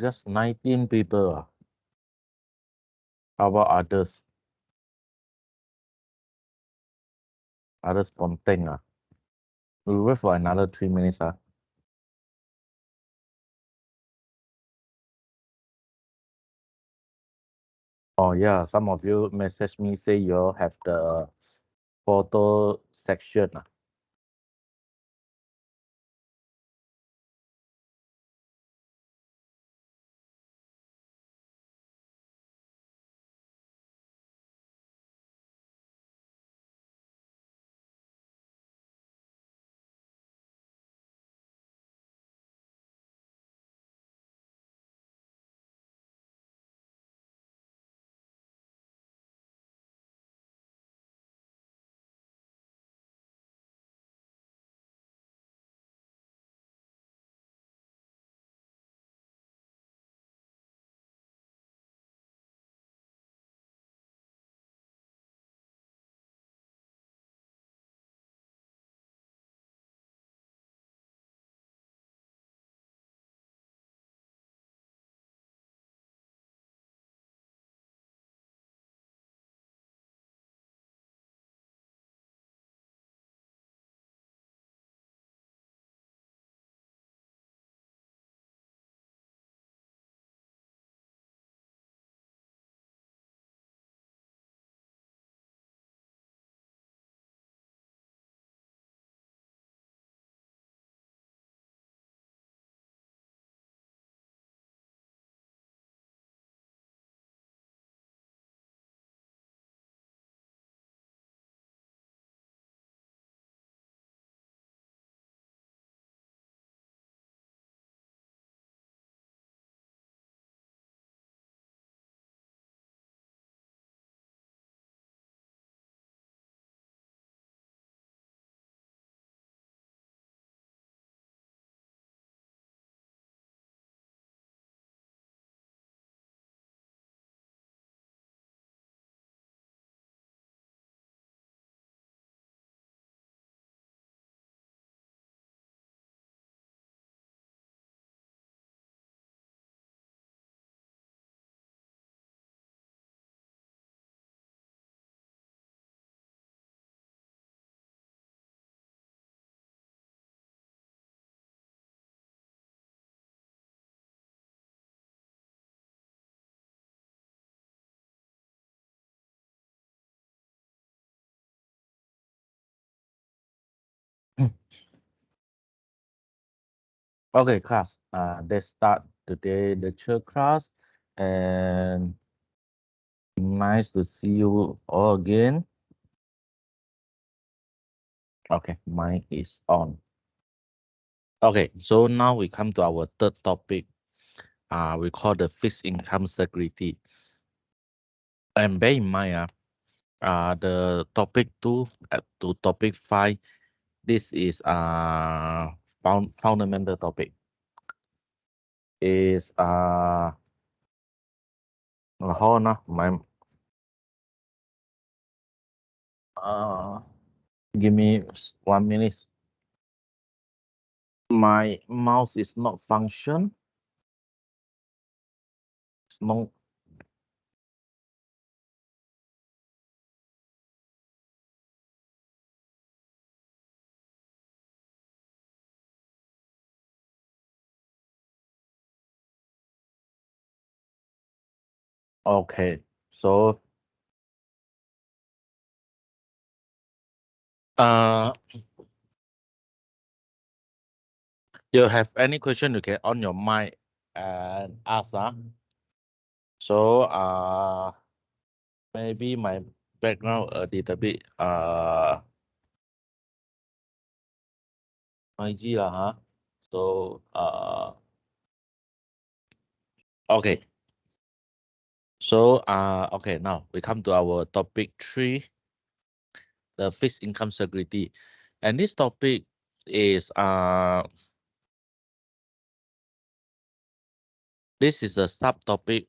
Just 19 people. How about others? Others spontaneous. We'll wait for another 3 minutes. Oh yeah, some of you message me say you all have the photo section. Okay, class. Let's start today lecture class, and nice to see you all again. Okay, mine is on. Okay, so now we come to our third topic. We call the fixed income security. And bear in mind, the topic 2 to topic 5. This is fundamental topic. Is hold on, my give me 1 minute. My mouse is not function. It's no. Okay, so uh, you have any question you can on your mind and ask. So maybe my background a little bit noisy So okay. So okay, now we come to our topic 3, the fixed income security, and this topic is this is a subtopic.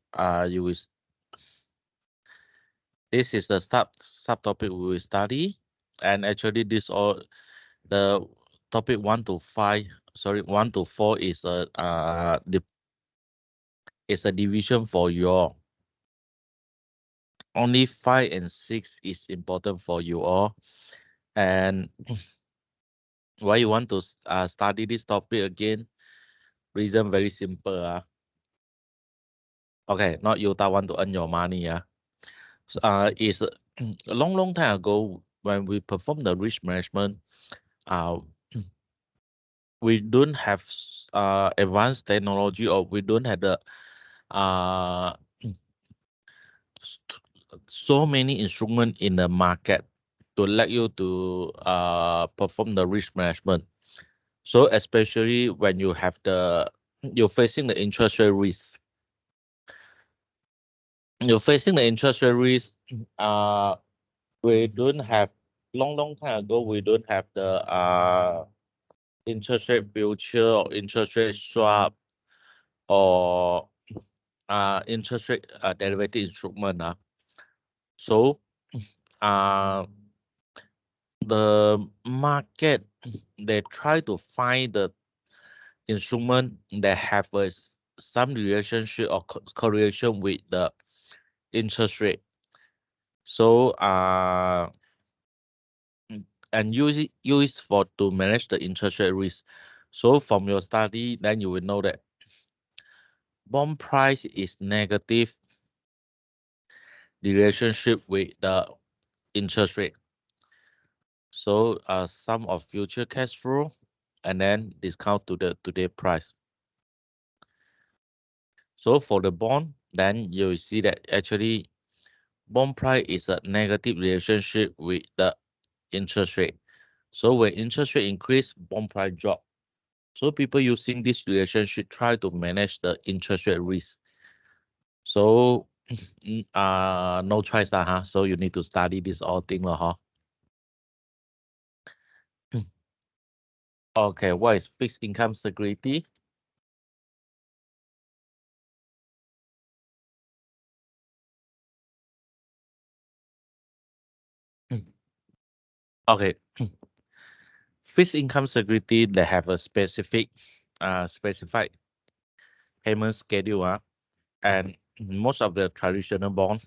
This is the subtopic we will study, and actually this all the topic 1 to 5. Sorry, 1 to 4 is is a division for you all. Only 5 and 6 is important for you all. And why you want to study this topic again? Reason very simple. Okay, not you want to earn your money. Is a long time ago when we perform the risk management, we don't have advanced technology, or we don't have the uh, so many instruments in the market to let you to perform the risk management. So especially when you have you're facing the interest rate risk. You're facing the interest rate risk. We don't have long time ago. We don't have the interest rate future or interest rate swap or interest rate derivative instrument. So the market, they try to find the instrument that have some relationship or correlation with the interest rate. So and use for to manage the interest rate risk. So from your study, then you will know that bond price is negative the relationship with the interest rate. So sum of future cash flow and then discount to the today price. So for the bond, then you will see that actually bond price is a negative relationship with the interest rate. So when interest rate increase, bond price drop. So people using this relationship try to manage the interest rate risk. So no choice huh? So you need to study this all thing huh? Okay, what is fixed income security? Okay, fixed income security, they have a specified payment schedule. And most of the traditional bonds,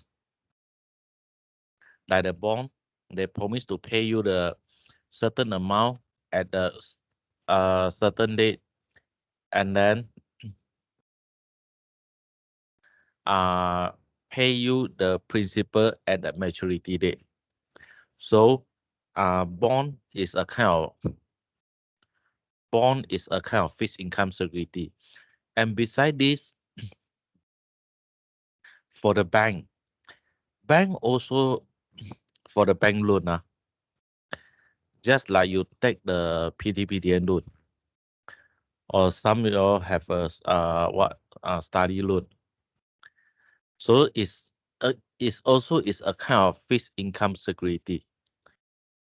like the bond, they promise to pay you the certain amount at the certain date, and then pay you the principal at the maturity date. So bond is a kind of fixed income security. And beside this, for the bank also, for the bank loan, just like you take the PTPTN loan, or some you all have a study loan. So it's also a kind of fixed income security.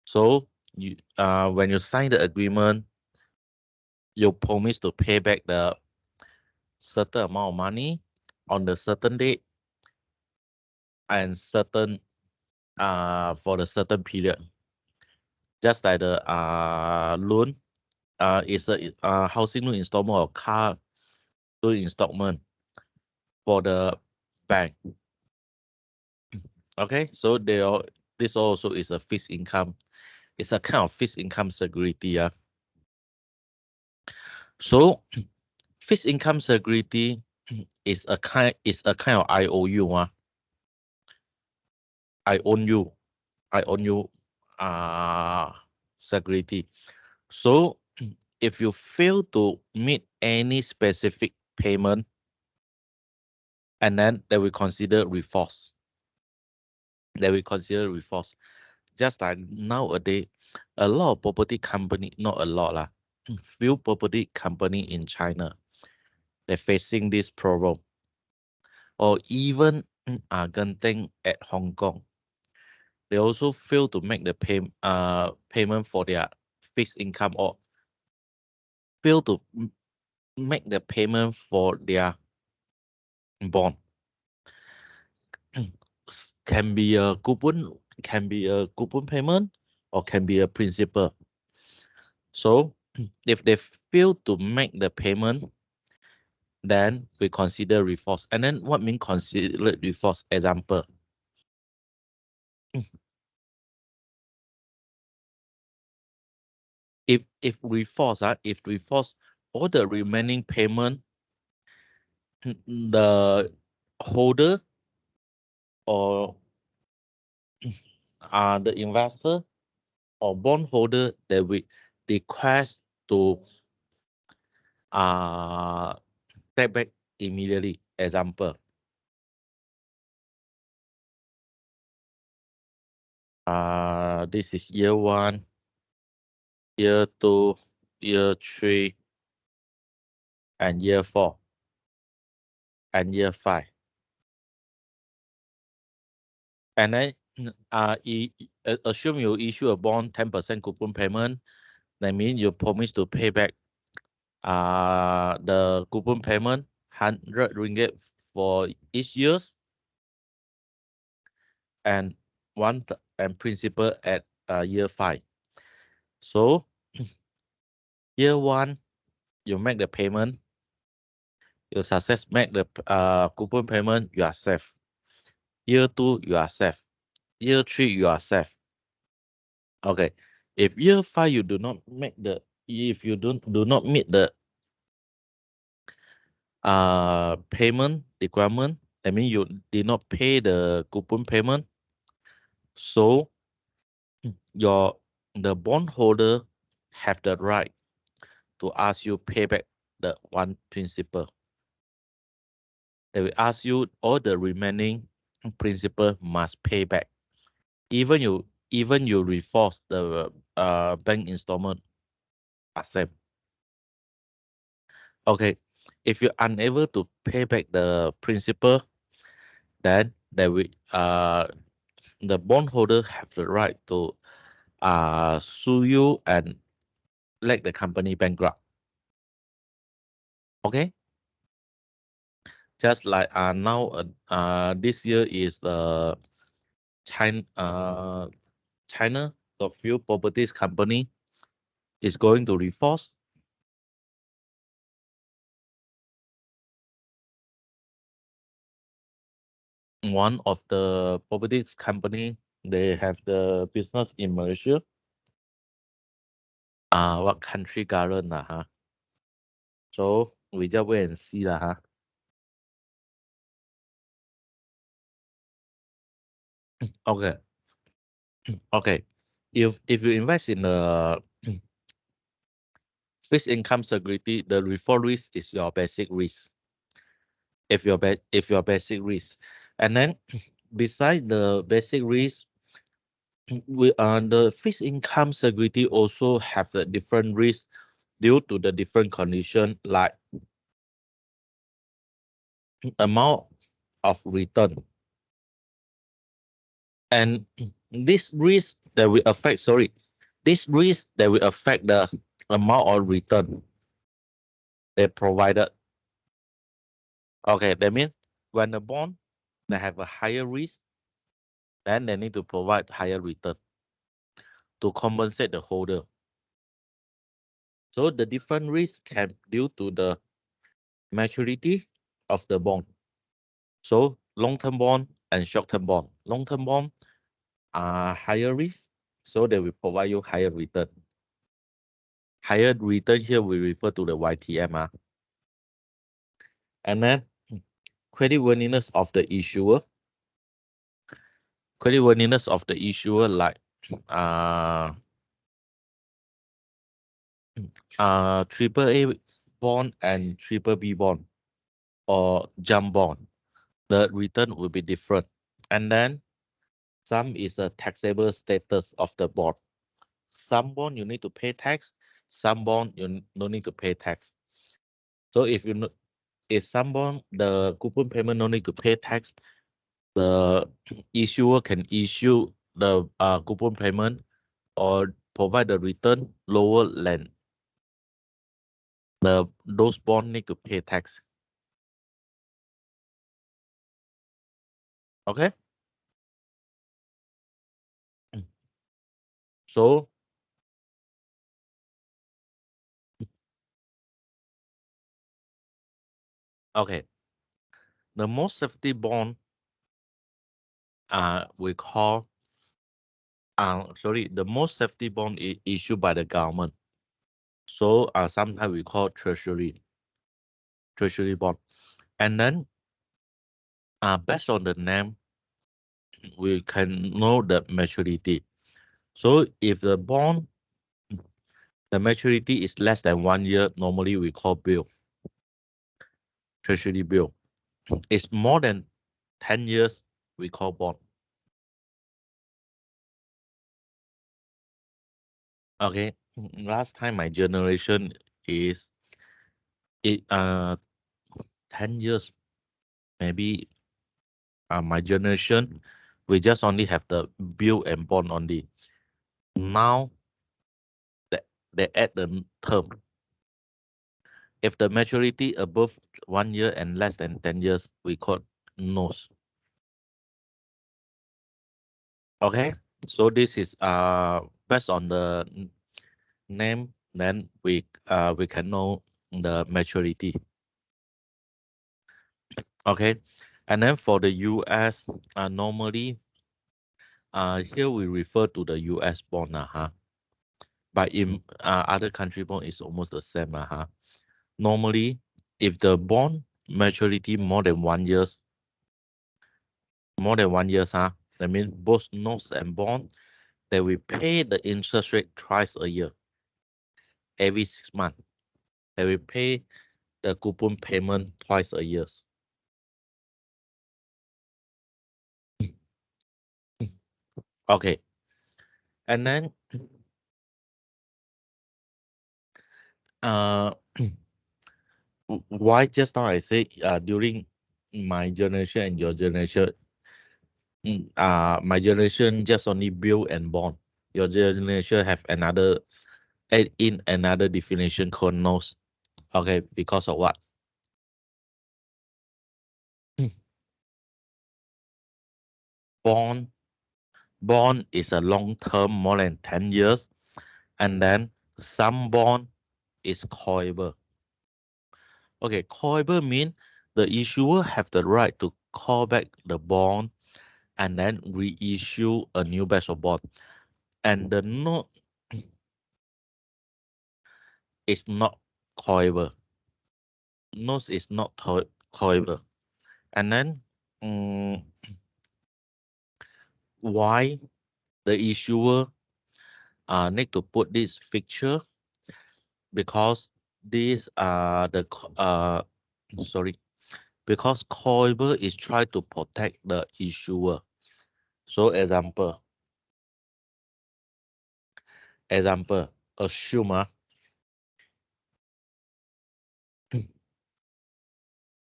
So you when you sign the agreement, you promise to pay back the certain amount of money on the certain date and certain for the certain period. Just like the loan is a housing loan installment or car loan installment for the bank. Okay, so this also is a fixed income. It's a kind of fixed income security. So fixed income security is a kind of IOU. I own you. I own you security. So if you fail to meet any specific payment, and then they will consider reforce. Just like nowadays, a lot of property company, not a lot lah, few property company in China, they're facing this problem. Or even Genting at Hong Kong, they also fail to make the payment for their fixed income, or fail to make the payment for their bond. Can be a coupon payment, or can be a principal. So if they fail to make the payment, then we consider reforce. And then what mean consider reforce? Example. If reforce, all the remaining payment, the holder or the investor or bondholder that we request to take back immediately. Example, this is year 1, year 2, year 3, and year 4, and year 5. And then assume you issue a bond 10% coupon payment. That means you promise to pay back the coupon payment 100 ringgit for each year, and and principal at year 5. So year 1 you make the payment, you success make the coupon payment, you are safe. Year 2 you are safe. Year 3 you are safe. Okay, if year 5 you do not make the, if you do not meet the payment requirement, I mean you did not pay the coupon payment, so the bondholder have the right to ask you pay back the one principal. They will ask you all the remaining principal must pay back. Even you reforce the bank installment accept. Okay, if you're unable to pay back the principal, then they will the bondholder have the right to sue you and let the company bankrupt. Okay, just like now this year is the China the few properties company is going to reforce. One of the properties company, they have the business in Malaysia. What country garden huh? So we just wait and see huh? Okay. Okay. If you invest in a fixed income security, the reform risk is your basic risk. If your basic risk, and then beside the basic risk, we the fixed income security also have the different risk due to the different condition, like amount of return. And this risk that will affect, this risk that will affect the amount of return they provided. Okay, that means when the bond they have a higher risk, then they need to provide higher return to compensate the holder. So the different risks can due to the maturity of the bond. So long-term bond and short-term bond. Long-term bond are higher risk, so they will provide you higher return. Higher return here we refer to the YTM. And then credit worthiness of the issuer. Credit worthiness of the issuer, like triple A bond and triple B bond or jump bond. The return will be different. And then some is a taxable status of the bond. Some bond you need to pay tax, some bond you no need to pay tax. So if some bond the coupon payment no need to pay tax, the issuer can issue the coupon payment or provide the return lower than those bond need to pay tax. Okay. So Okay. The most safety bond we call the most safety bond is issued by the government. So sometimes we call treasury bond. And then based on the name, we can know the maturity. So if the bond, the maturity is less than 1 year, normally we call bill, treasury bill. It's more than 10 years, we call bond. Okay, last time my generation is 10 years, maybe my generation, we just only have the bill and bond only. Now, they add the term. If the maturity above 1 year and less than 10 years, we call notes. Okay, so this is based on the name, then we can know the maturity. Okay, and then for the US, normally here we refer to the US bond, but in other country bond is almost the same, Normally, if the bond maturity more than 1 years, that means both notes and bond, they will pay the interest rate twice a year, every 6 months. They will pay the coupon payment twice a year. Okay, and then uh, why just now I say during my generation and your generation, my generation just only bill and bond. Your generation have another add in another definition called notes. Okay, because of what? Bond is a long term, more than 10 years, and then some bond is callable. Okay, callable mean the issuer have the right to call back the bond and then reissue a new batch of bond. And the note is not callable. Notes is not callable. And then why the issuer need to put this feature? Because these are the because callable is try to protect the issuer. So example, assume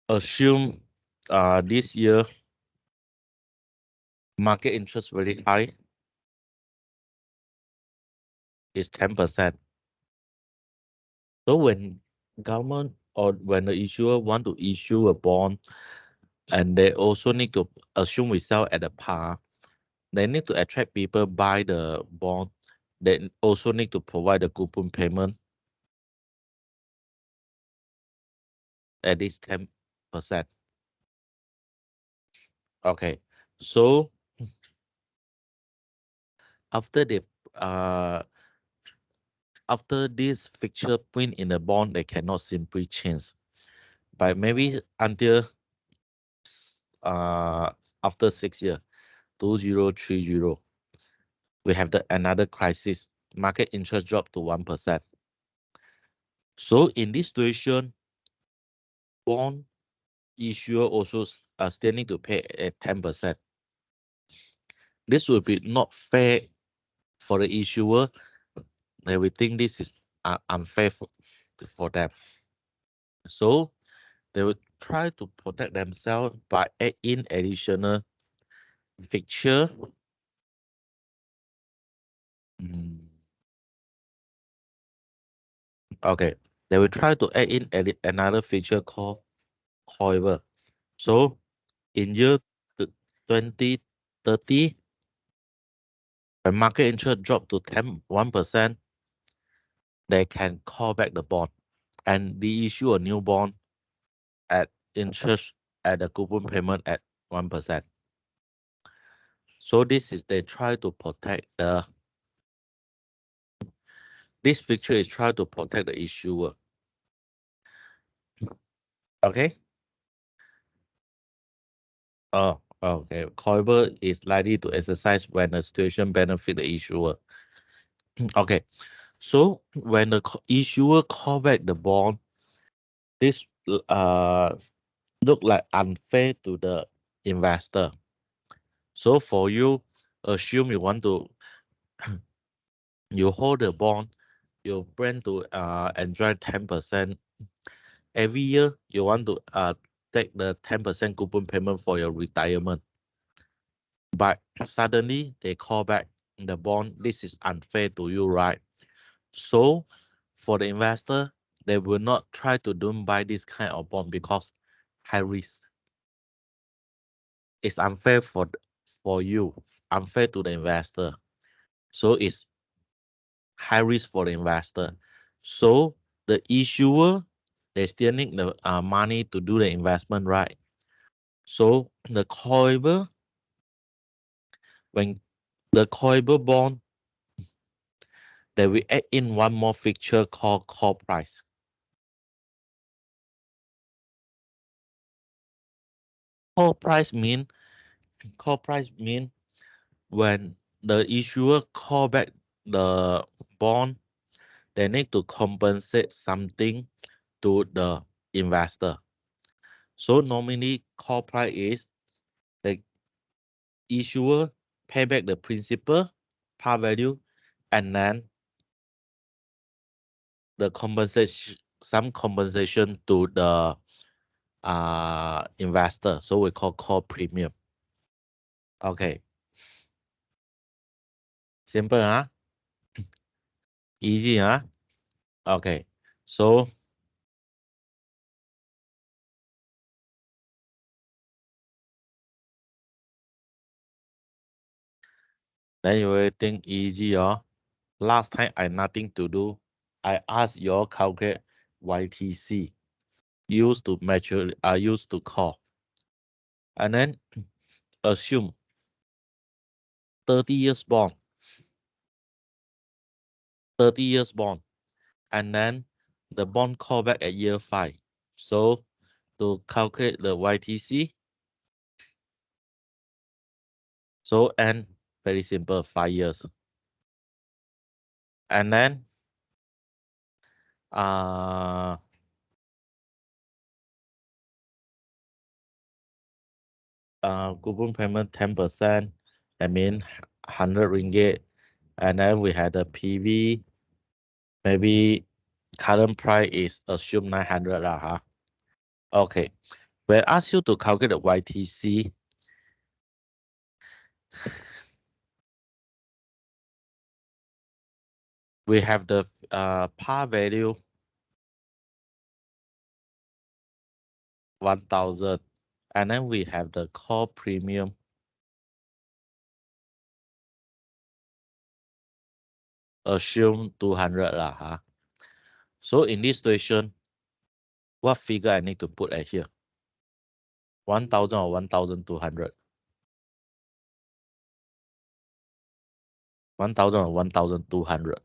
assume this year market interest very high is 10%. So when government or when the issuer want to issue a bond, and they also need to assume we sell at a par, they need to attract people buy the bond. They also need to provide the coupon payment at least 10%. Okay, so after they after this fixture print in the bond, they cannot simply change. But maybe until after 6 years, 2030, we have another crisis. Market interest drop to 1%. So in this situation, bond issuer also still need to pay at 10%. This will be not fair for the issuer. They will think this is unfair for them. So they will try to protect themselves by add in additional feature. Okay, they will try to add in another feature called callable. So in year 2030, when market interest drop to 1%, they can call back the bond and reissue a new bond at interest at the coupon payment at 1%. So this is they try to protect the. This feature is try to protect the issuer. Okay. Oh, okay. Callable is likely to exercise when the situation benefit the issuer. Okay. So when the issuer call back the bond, this look like unfair to the investor. So for you, assume you want to you hold the bond, you plan to enjoy 10%. Every year you want to take the 10% coupon payment for your retirement. But suddenly they call back the bond. This is unfair to you, right? So for the investor, they will not try to don't buy this kind of bond because high risk. It's unfair for you, unfair to the investor. So it's high risk for the investor. So the issuer, they still need the money to do the investment, right? So the callable, when the callable bond, they will add in one more feature called call price. Call price mean when the issuer call back the bond, they need to compensate something to the investor. So normally call price is the issuer pay back the principal, par value, and then the compensation, some compensation to the investor. So we call premium. Okay. Simple, huh? Easy, huh? Okay. So then you will think easy, huh? Last time I nothing to do. I asked your calculate YTC. Used to mature, used to call. And then assume 30 years bond. 30 years bond. And then the bond call back at year 5. So to calculate the YTC, so and very simple, 5 years. And then coupon payment 10%, I mean 100 ringgit. And then we had a PV, maybe current price is assumed 900 lah, huh? Okay, when I ask you to calculate the YTC, we have the par value 1,000, and then we have the call premium assume 200 lah, huh? So in this situation, what figure I need to put at here? 1,000 or 1,200? 1,000 or 1,200?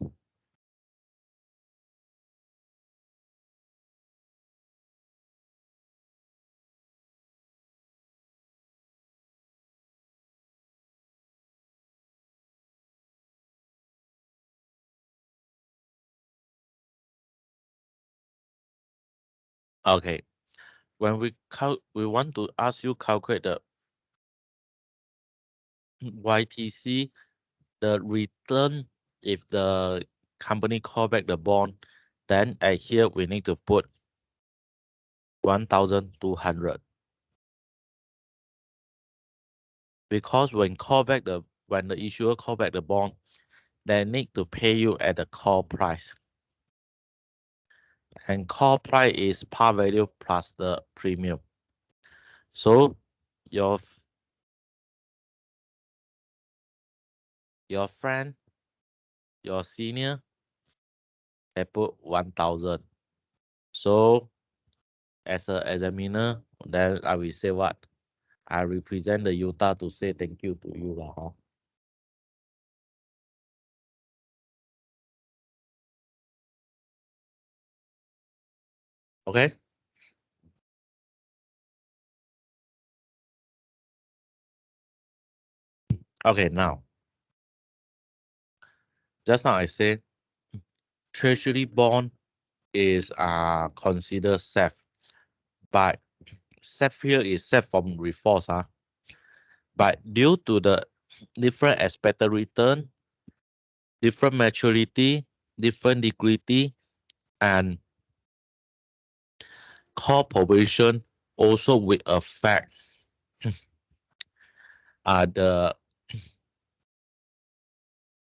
Okay, when we want to ask you calculate the YTC, the return if the company call back the bond, then at here we need to put 1,200. Because when the issuer call back the bond, they need to pay you at the call price. And call price is par value plus the premium. So your friend, your senior, they put 1,000. So as a examiner, then I will say what? I represent the Utah to say thank you to you lah, huh? Okay. Okay, now just now I say treasury bond is considered safe, but safe here is safe from reforce, huh? But due to the different expected return, different maturity, different liquidity, and call probation also will affect the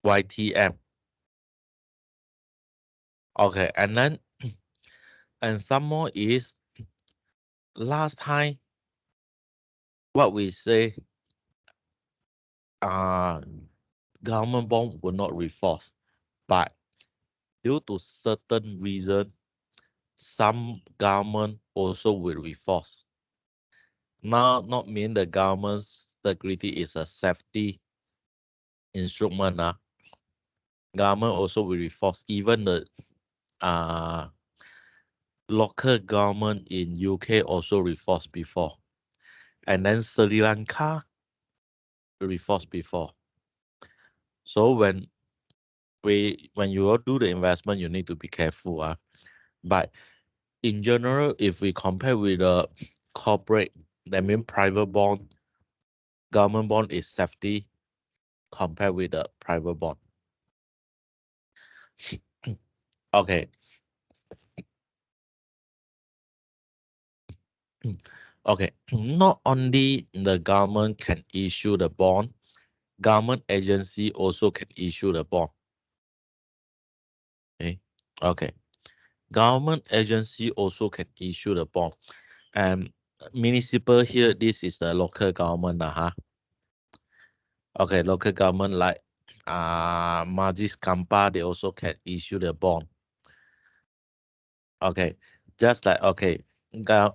YTM. Okay, and then and some more is last time what we say uh government bond will not reforce, but due to certain reason, some government also will reforce. Now, not mean the government's security is a safety instrument. Government also will reforce. Even the uh, local government in UK also reforce before. And then Sri Lanka reforce before. So when you all do the investment, you need to be careful. But in general, if we compare with the corporate, that means private bond, government bond is safety compared with the private bond. Okay. Okay. Not only the government can issue the bond, government agency also can issue the bond. Okay. Okay. Government agency also can issue the bond. And municipal here, this is the local government. Okay, local government like Majlis Kampa, they also can issue the bond. Okay, just like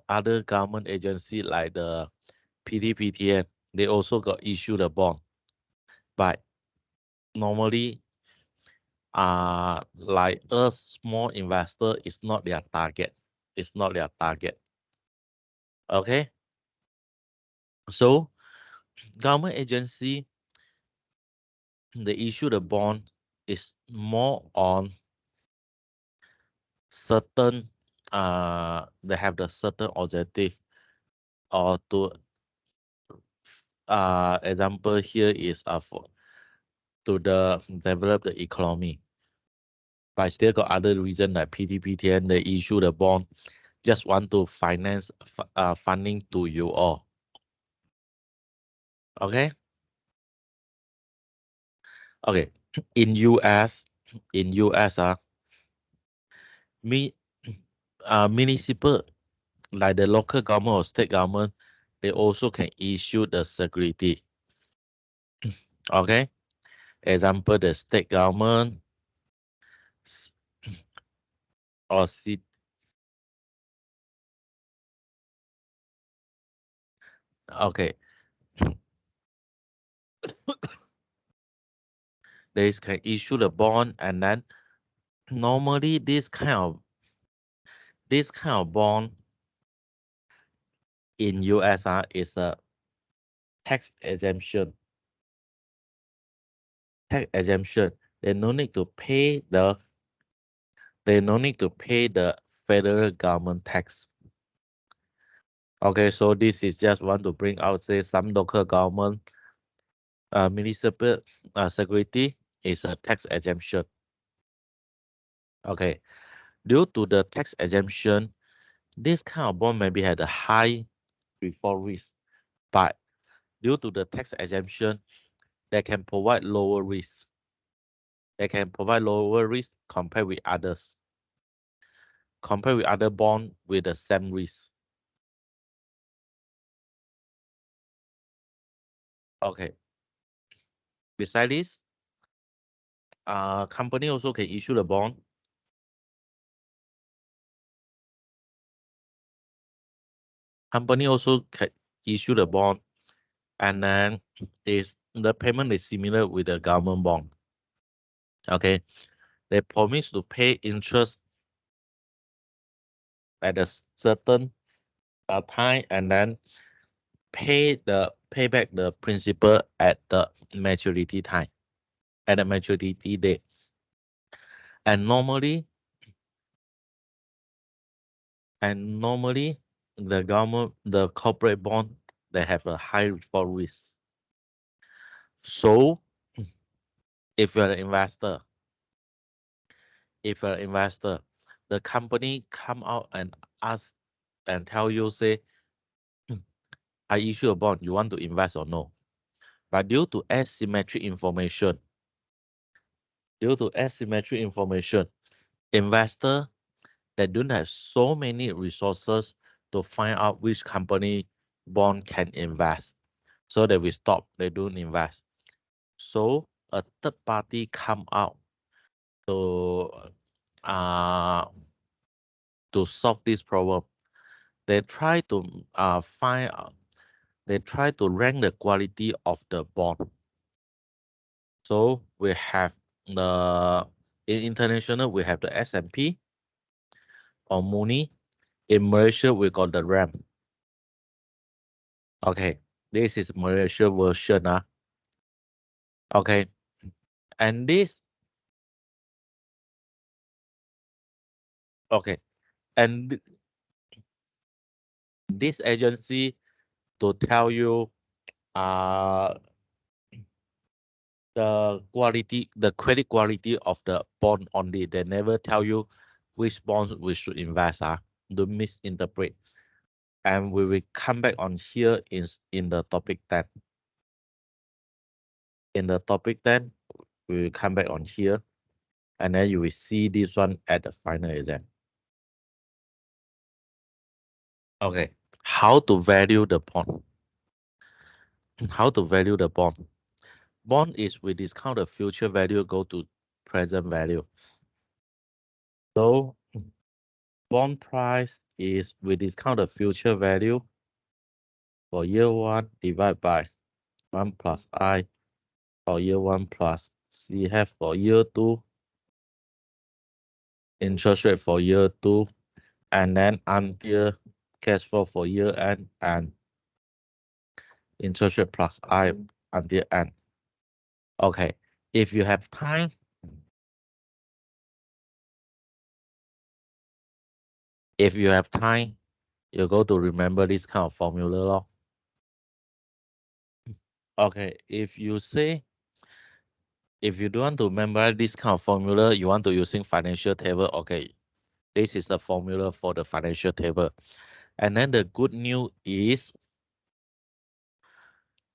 other government agency like the PTPTN, they also got issue the bond. But normally, like us small investor is not their target. It's not their target. Okay, so government agency they issue the bond is more on certain they have the certain objective or to example here is for to the develop the economy. But still got other reason like PTPTN they issue the bond just want to finance funding to you all. Okay. Okay. In US me municipal like the local government or state government they also can issue the security. Okay. Example the state government or city. Okay. They can issue the bond and then normally this kind of bond in US is a tax exemption. Tax exemption. They no need to pay the federal government tax. Okay, so this is just want to bring out say some local government municipal security is a tax exemption. Okay, due to the tax exemption, this kind of bond maybe had a high default risk, but due to the tax exemption, they can provide lower risk. They can provide lower risk compared with others. Compared with other bond with the same risk. Okay. Besides this, company also can issue the bond. Company also can issue the bond, and then the payment is similar with the government bond. Okay, they promise to pay interest at a certain time, and then pay back the principal at the maturity time, at the maturity date. And normally the corporate bond, they have a high default risk. So if you're an investor, the company come out and ask and tell you, say, I issue a bond, you want to invest or no? But due to asymmetric information, investor, they don't have so many resources to find out which company bond can invest. So they will stop, they don't invest. So a third party come out to solve this problem. They try to rank the quality of the bond. So we have in international, we have the S&P or Mooney. In Malaysia, we got the RAM. Okay, this is Malaysia version. Okay, and this this agency to tell you the credit quality of the bond only. They never tell you which bonds we should invest. Don't misinterpret. And we will come back on here in the topic 10. In the topic 10, we will come back on here, and then you will see this one at the final exam. Okay, how to value the bond? How to value the bond? Bond is we discount the future value go to present value. So bond price is we discount the future value for year 1 divided by 1 plus I for year 1 plus CF for year 2, interest rate for year 2, and then until cash flow for year end and interest rate plus I until end. Okay, if you have time, you go to remember this kind of formula. Okay, if you don't want to memorize this kind of formula, you want to using financial table, okay, this is the formula for the financial table. And then the good news is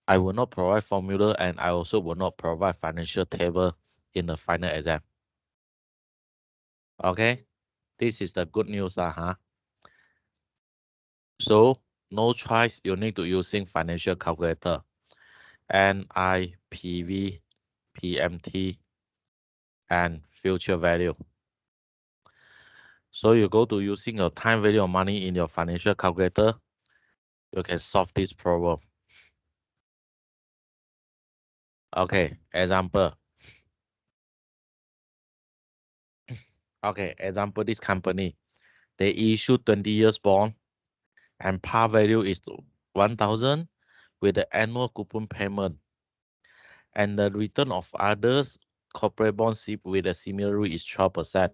I will not provide formula, and I also will not provide financial table in the final exam. Okay, this is the good news. So no choice, you need to using financial calculator, NI, PV, PMT, and future value. So you go to using your time value of money in your financial calculator, you can solve this problem. Okay, example. Okay, example, this company, they issue 20 years bond and par value is 1,000 with the annual coupon payment. And the return of others corporate bonds with a similar rate is 12%.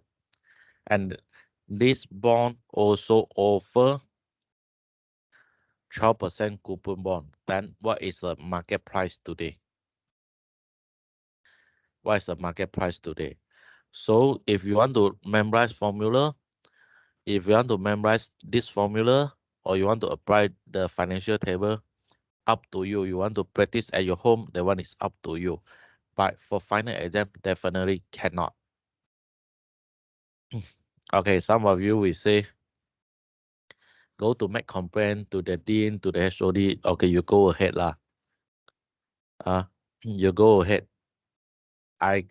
And this bond also offer 12% coupon bond. Then what is the market price today? What is the market price today? So if you want to memorize formula, if you want to memorize this formula, or you want to apply the financial table, up to you. You want to practice at your home, that one is up to you. But for final exam, definitely cannot. Okay, some of you will say, go to make complaint to the dean, to the HOD. Okay, you go ahead lah. You go ahead. I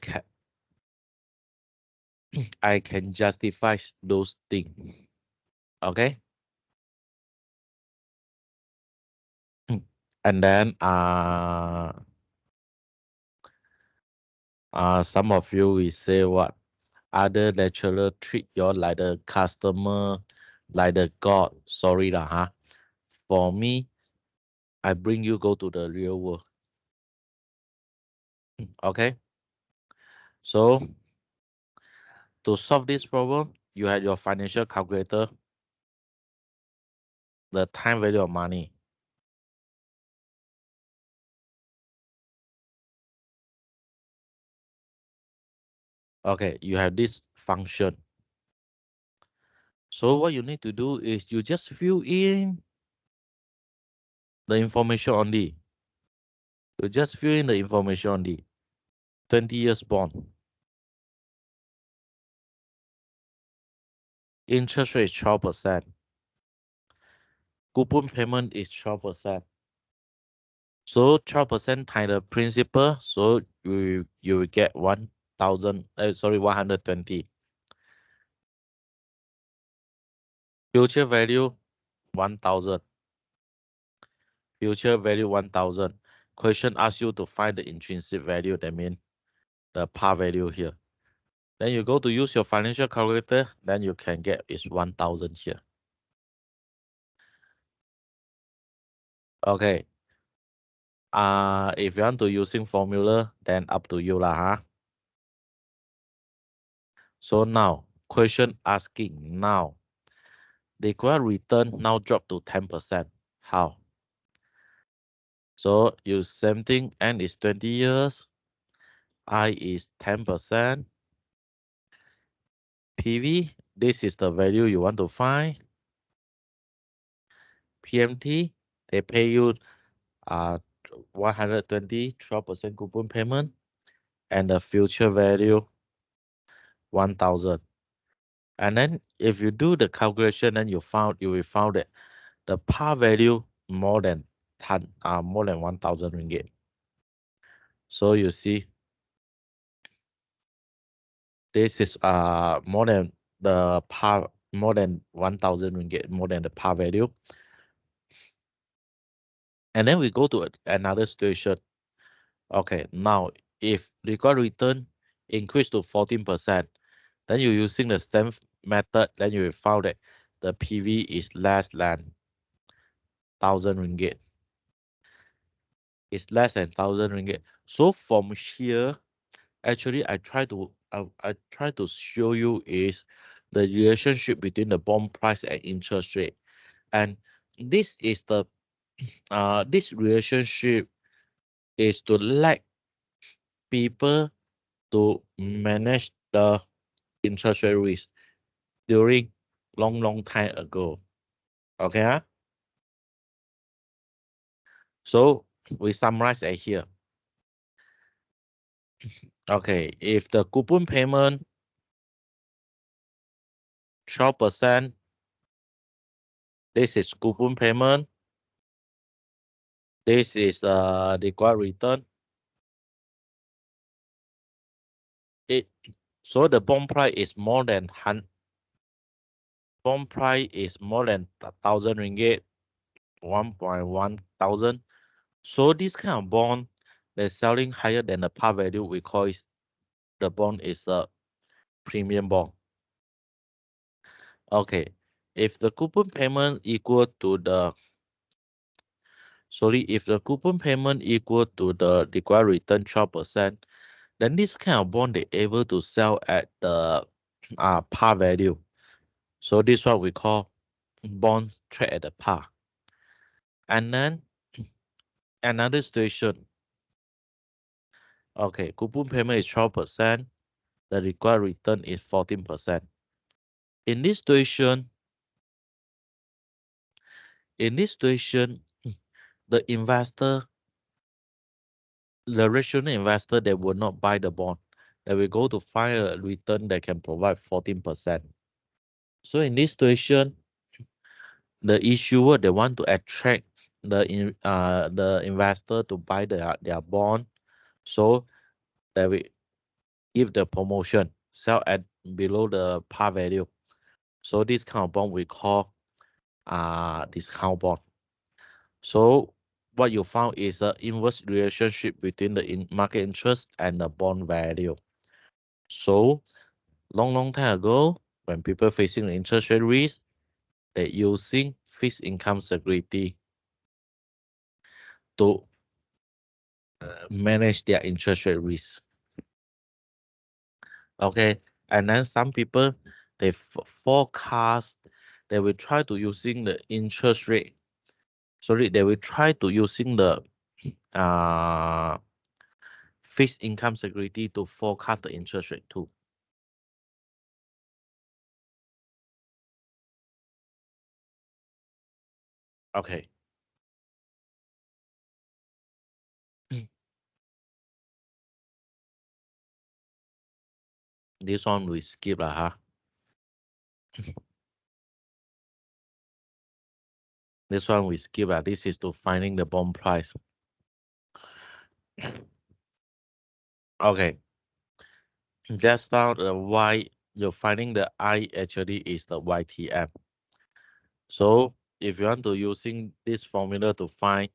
can justify those things. Okay. And then some of you will say what? Other lecturer treat you like the customer, like the god. Sorry lah, huh? For me, I bring you go to the real world. Okay. So to solve this problem, you have your financial calculator, the time value of money. Okay, you have this function. So what you need to do is you just fill in the information only. You just fill in the information only. 20 years bond. Interest rate is 12%. Coupon payment is 12%. So 12% times the principal, so you will get 120. Future value 1,000. Future value 1,000. Question asks you to find the intrinsic value, that means the par value here. Then you go to use your financial calculator, then you can get is 1,000 here. Okay. If you want to using formula, then up to you lah, huh? So now, question asking now, the equal return now drop to 10%. How? So you same thing, N is 20 years, I is 10%, PV, this is the value you want to find. PMT, they pay you 120, 12% coupon payment, and the future value 1,000. And then if you do the calculation, then you will found that the par value more than 1,000 ringgit. So you see, this is more than the par, more than 1,000 ringgit, more than the par value. And then we go to another situation. Okay, now if required return increase to 14%, then you're using the stamp method, then you will find that the PV is less than 1,000 ringgit. It's less than 1,000 ringgit. So from here, actually I try to show you is the relationship between the bond price and interest rate. And this is the this relationship is to let people to manage the interest rate risk during long time ago. Okay, huh? So we summarize it here. Okay, if the coupon payment 12%, this is coupon payment. This is the required return. So the bond price is more than 1,000 ringgit, 1.1 thousand. So this kind of bond that's selling higher than the par value, we call it the bond is a premium bond. Okay, if the coupon payment equal to the if the coupon payment equal to the required return 12%, then this kind of bond they able to sell at the par value. So this what we call bonds trade at the par. And then another situation. Okay, coupon payment is 12%. The required return is 14%. In this situation, the investor, the rational investor, they will not buy the bond. They will go to find a return that can provide 14%. So in this situation, the issuer, they want to attract the investor to buy their bond. So they will give the promotion, sell at below the par value. So this kind of bond we call discount bond. So what you found is the inverse relationship between the market interest and the bond value. So long time ago, when people facing the interest rate risk, they're using fixed income security to manage their interest rate risk. Okay, and then some people they forecast they will try to using the interest rate. Sorry, they will try to using the uh fixed income security to forecast the interest rate too. Okay. This one we skip lah, huh? This one we skip lah. This is to finding the bond price. Okay. Just now the Y, you're finding the I actually is the YTM. So if you want to using this formula to find,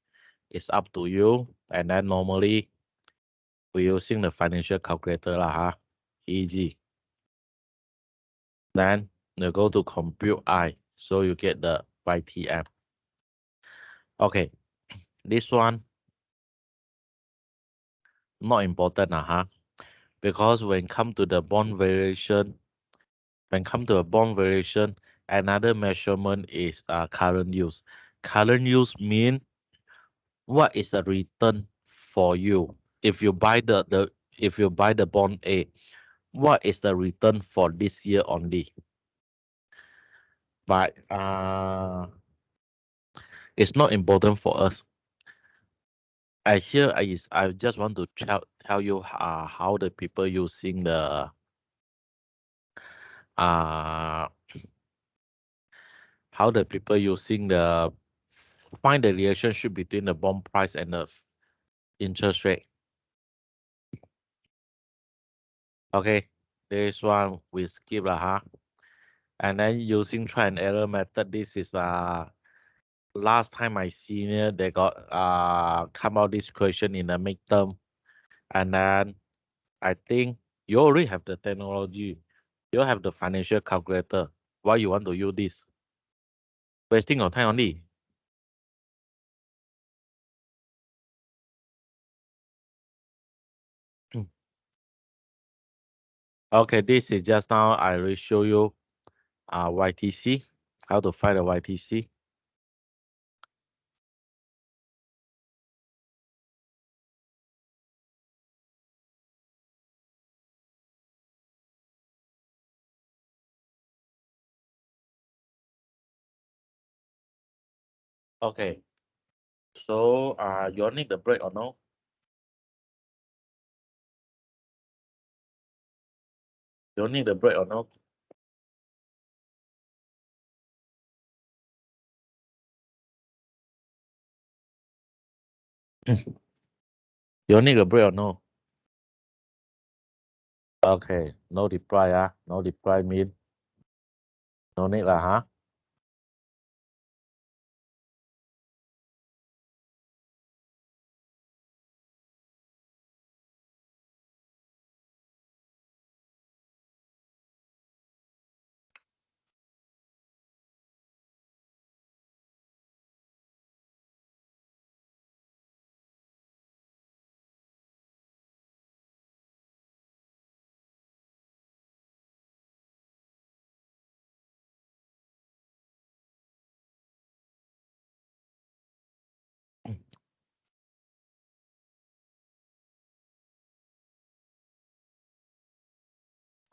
it's up to you. And then normally we're using the financial calculator lah, huh? Easy. Then you go to compute I, so you get the YTM. Okay, this one not important lah, huh? Because when come to the bond variation, another measurement is current use. Current use mean what is the return for you if you buy the bond A, what is the return for this year only? But it's not important for us. I just want to tell you how the people using the uh how the people using the find the relationship between the bond price and the interest rate. Okay, this one we skip lah, huh? And then using try and error method, this is last time my senior they got come out this question in the midterm, and then I think you already have the technology, you have the financial calculator. Why you want to use this? Wasting your time only. Okay, this is just now I will show you YTC, how to find the YTC. Okay, so you need the break or no? You need the break or no? You need a break or no? Okay, no reply, no reply mean no need lah, huh?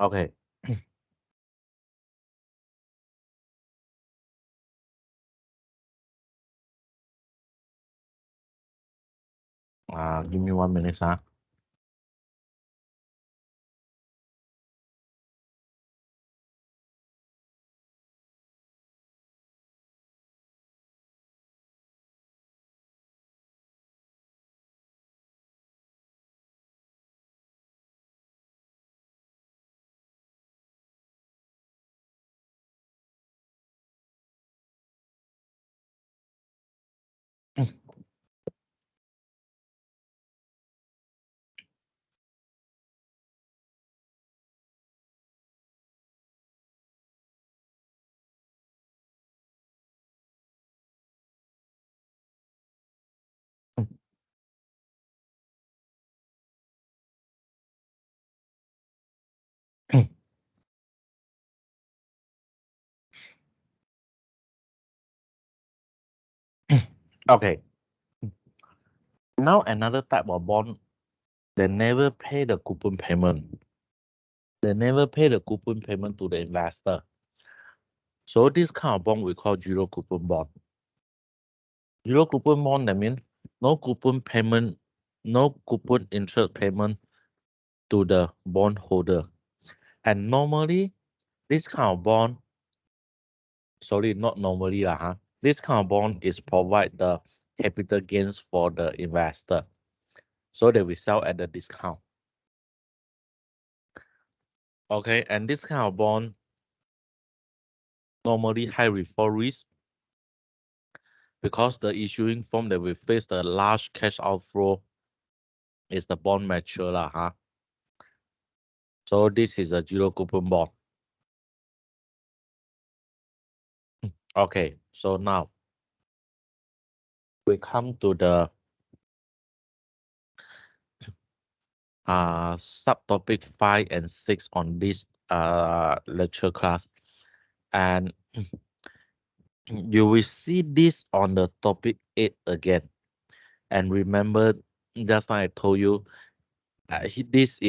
Okay. Give me 1 minute, huh? Okay. Now another type of bond, they never pay the coupon payment. They never pay the coupon payment to the investor. So this kind of bond we call zero coupon bond. Zero coupon bond, that means no coupon payment, no coupon interest payment to the bondholder. And normally, this kind of bond, sorry, not normally, this kind of bond is provide the capital gains for the investor. So they will sell at the discount. Okay, and this kind of bond normally high default risk because the issuing firm that will face the large cash outflow is the bond mature So this is a zero coupon bond. Okay, so now we come to the subtopic 5 and 6 on this lecture class, and you will see this on the topic 8 again. And remember, just like I told you, this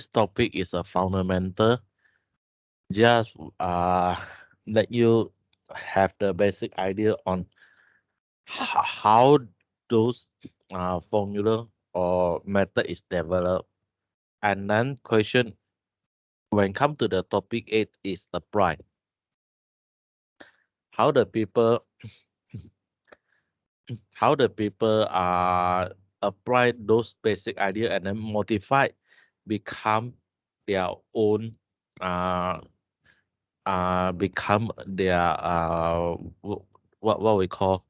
topic is a fundamental. Just let you have the basic idea on how those formula or method is developed. And then question when come to the topic 8 is the price. How the people apply those basic idea and then modify become their own uh become their what we call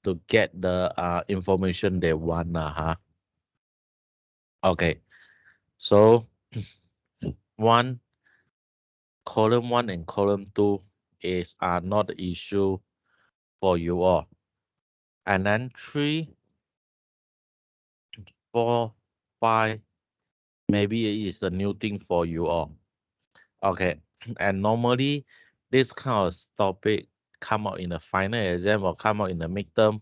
to get the information they want Okay, so one column 1 and column 2 is not the issue for you all, and then 3, 4, 5 maybe it is a new thing for you all. Okay, and normally this kind of topic come out in the final exam or come out in the midterm.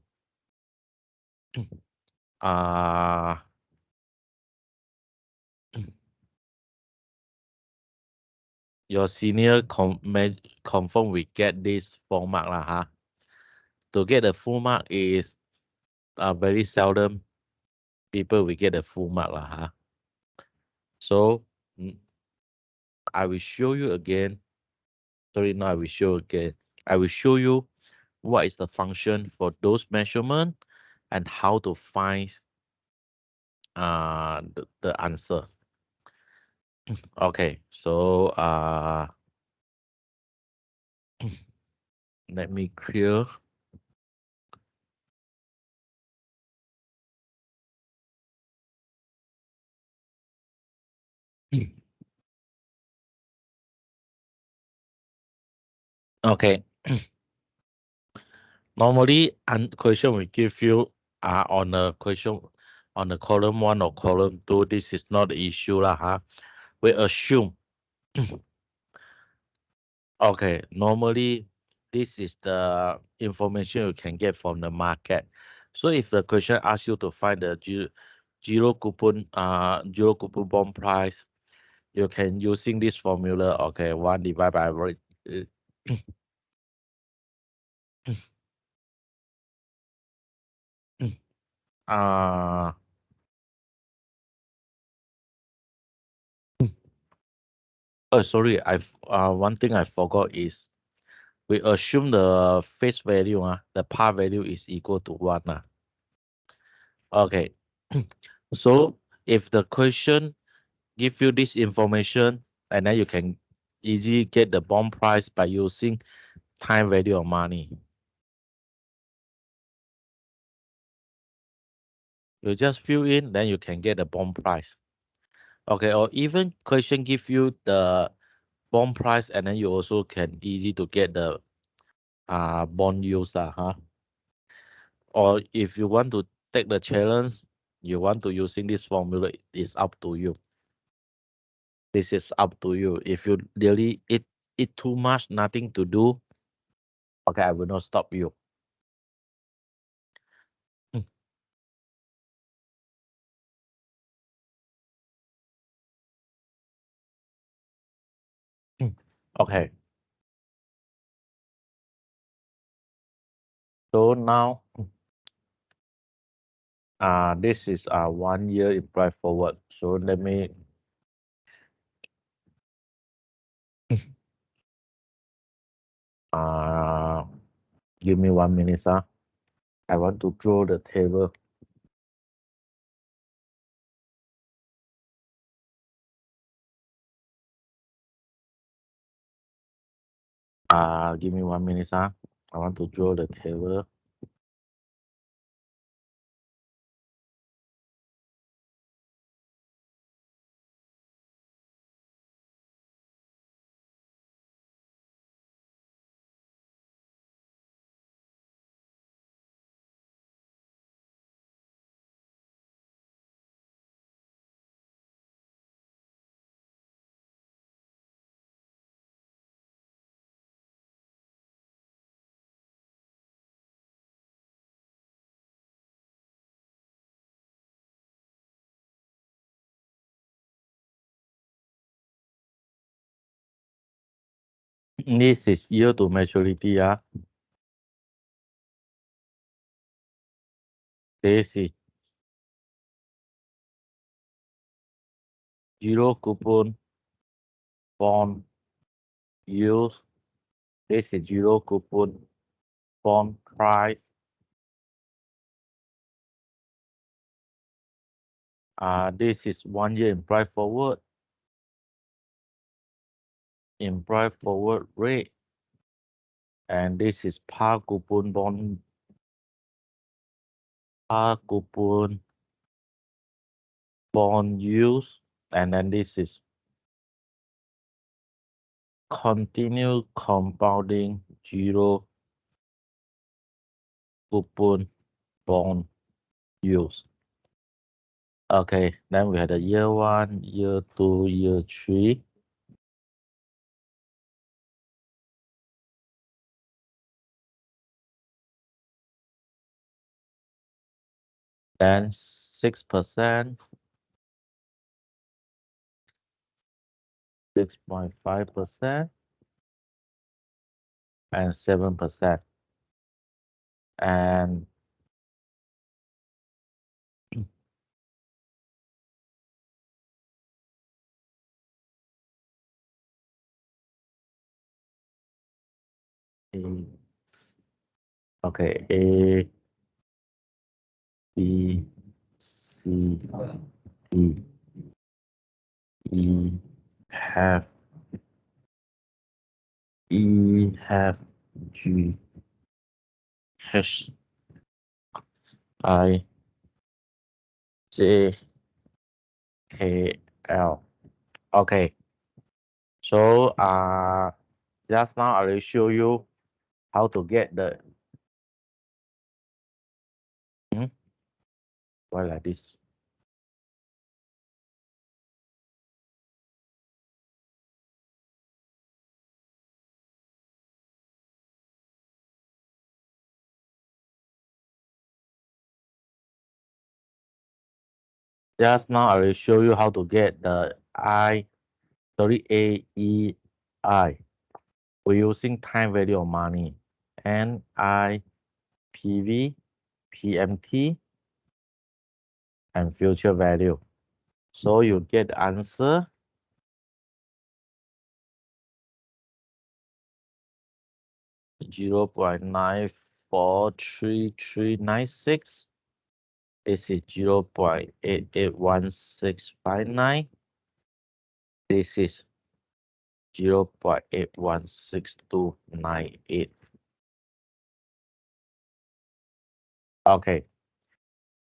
Uh, your senior confirm we get this 4 mark To get the full mark is very seldom people will get the full mark So I will show you again. Sorry, no, I will show again. I will show you what is the function for those measurement and how to find the answer. Okay, so let me clear. Okay. Normally, question will give you on a question on the column 1 or column 2. This is not the issue We assume. Okay, normally this is the information you can get from the market. So if the question asks you to find the zero coupon bond price, you can using this formula. Okay, 1 divided by uh oh sorry, one thing I forgot is we assume the face value the par value is equal to 1 Okay, so if the question give you this information and then you can easily get the bond price by using time value of money. You just fill in, then you can get the bond price. Okay, or even question give you the bond price and then you also can easy to get the bond yields Or if you want to take the challenge, you want to using this formula, it's up to you. This is up to you. If you really eat too much, nothing to do, okay, I will not stop you. Okay. So now, this is 1 year implied forward. So let me give me 1 minute, sir. I want to draw the table. Give me 1 minute, sir. I want to draw the table. This is year to maturity. This is zero coupon bond yield. This is zero coupon bond price. This is 1 year implied forward. Implied forward rate. And this is par coupon bond. Par coupon bond use. And then this is continue compounding zero coupon bond use. Okay, then we had a year 1, year 2, year 3. Then 6%, 6.5%, and 7%. And okay, A, B, C, D, E, F, E, F, G, H, I, J, K, L. Okay. So just now I will show you how to get the why like this. Just now I will show you how to get the AEI. We're using time value of money, NI, PV, PMT, and future value. So you get the answer 0.943396. This is 0.881659. This is 0.816298. Okay,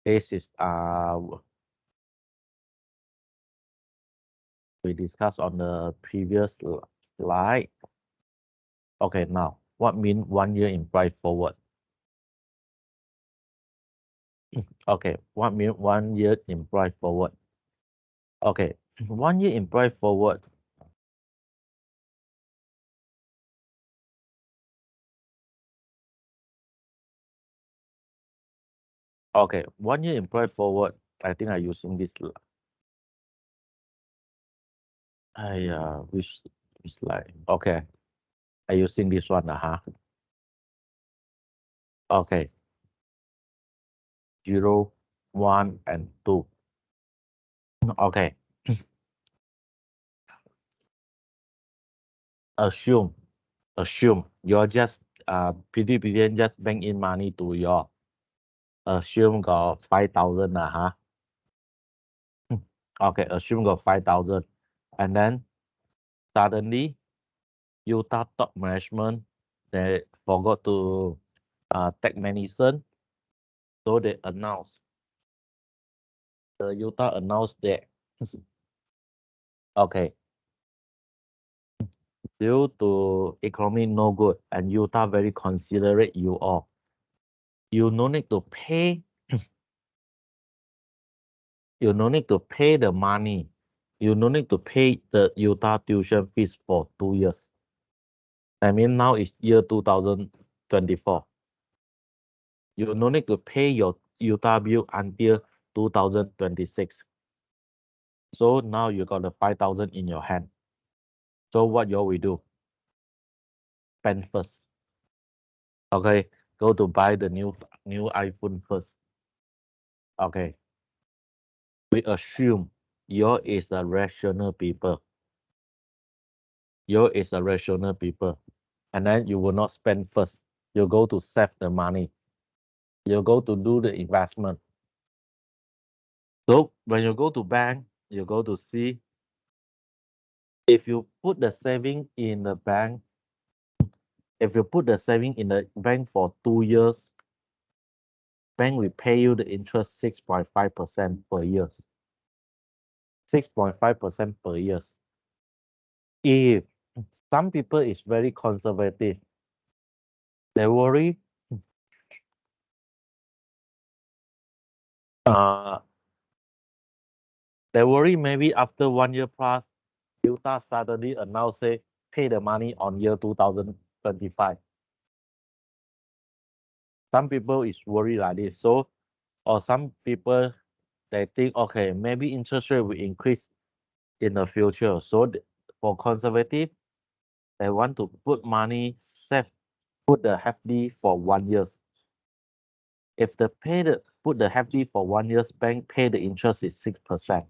this is we discussed on the previous slide. Okay, now what mean 1 year implied forward? Okay, what mean 1 year implied forward? Okay, 1 year implied forward. Okay, 1 year implied forward. I think I'm using this. I wish It's like, okay, are you using this one? Okay, 0, 1, and 2. Okay, assume you're just pretty billion just bank in money to your assume got 5,000 Okay, assume got 5,000, and then suddenly Utah top management they forgot to take medicine, so they announced Utah announced that okay, due to economy no good and Utah very considerate you all, you no need to pay you no need to pay the money, you no need to pay the Utah tuition fees for 2 years. I mean now it's year 2024. You no need to pay your Utah bill until 2026. So now you got the 5,000 in your hand. So what you will do? Spend first. Okay, go to buy the new iPhone first. Okay, we assume you is a rational people. You is a rational people, and then you will not spend first. You go to save the money. You go to do the investment. So when you go to bank, you go to see if you put the saving in the bank. If you put the saving in the bank for 2 years, bank will pay you the interest 6.5% per year. 6.5% per year. If some people is very conservative, they worry uh maybe after 1 year plus, Utah suddenly announce say pay the money on year 2025. Some people is worried like this. So or some people they think okay, maybe interest rate will increase in the future. So for conservative, they want to put money, save, put the FD for 1 year. If the put the FD for 1 year, bank pay the interest is 6%.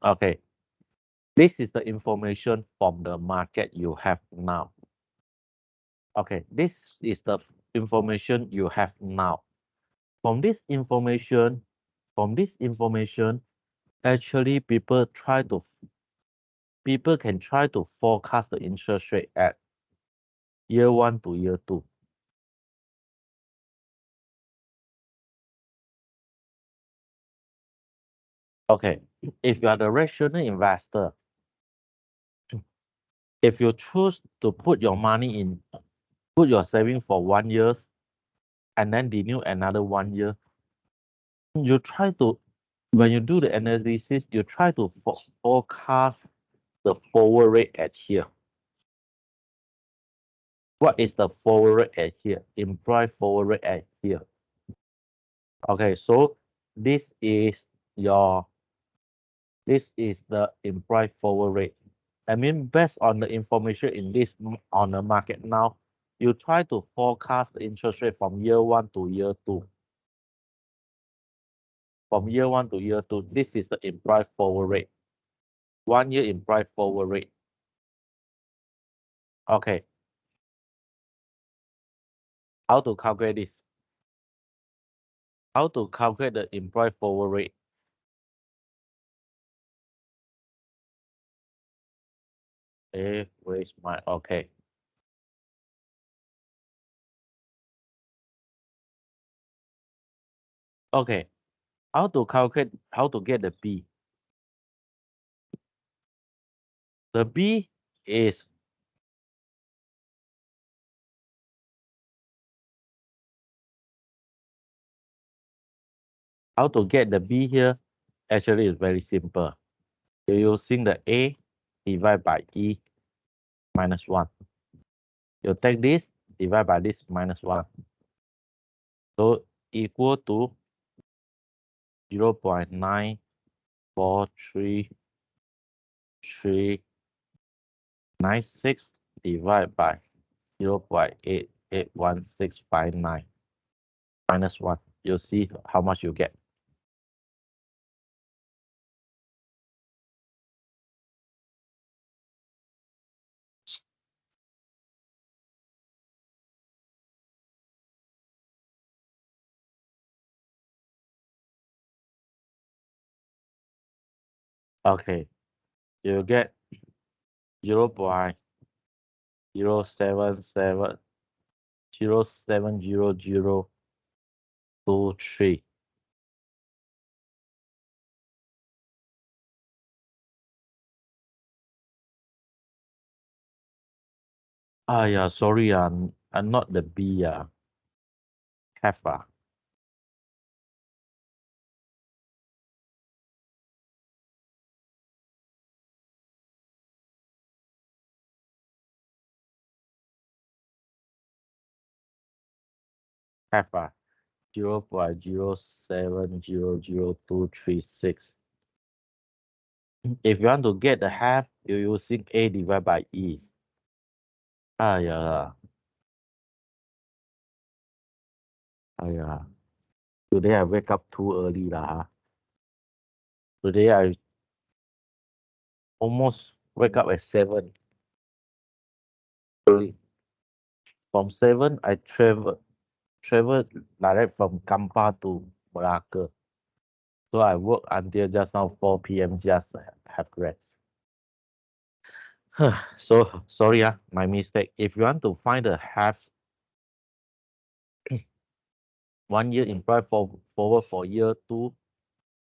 Okay, this is the information from the market you have now. Okay, this is the information you have now. From this information, actually people can try to forecast the interest rate at year 1 to year 2. Okay, if you are the rational investor, if you choose to put your money in, put your saving for 1 year, and then renew another 1 year, you try to, when you do the analysis, you try to forecast the forward rate at here. What is the forward rate at here? Implied forward rate at here. Okay, so this is the implied forward rate. I mean, based on the information in this on the market now, you try to forecast the interest rate from year 1 to year 2. From year 1 to year 2, this is the implied forward rate. 1 year implied forward rate. Okay. How to calculate this? How to calculate the implied forward rate? Where is my, okay. Okay, how to calculate, how to get the B? The B is how to get the B here. Actually, is very simple. You're using the A divided by E minus 1. You take this, divide by this minus 1. So equal to 0.943 396 divided by 0.881659 minus 1. You'll see how much you get. Okay, you get 0.077070023. Yeah, sorry, I'm not the B, have have 0.0700236. If you want to get the half, you're using A divided by E. Yeah. Yeah. Today I wake up too early lah. Today I almost wake up at 7. Early. From 7, I travel direct from Kampar to Malacca. So I work until just now 4 p.m. just have rest. So sorry, my mistake. If you want to find the half 1 year employed forward for year 2,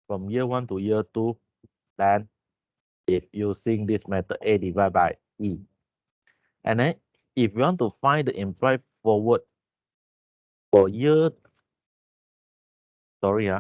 from year 1 to year 2, then if using this method A divided by E. And then if you want to find the employed forward for year, sorry,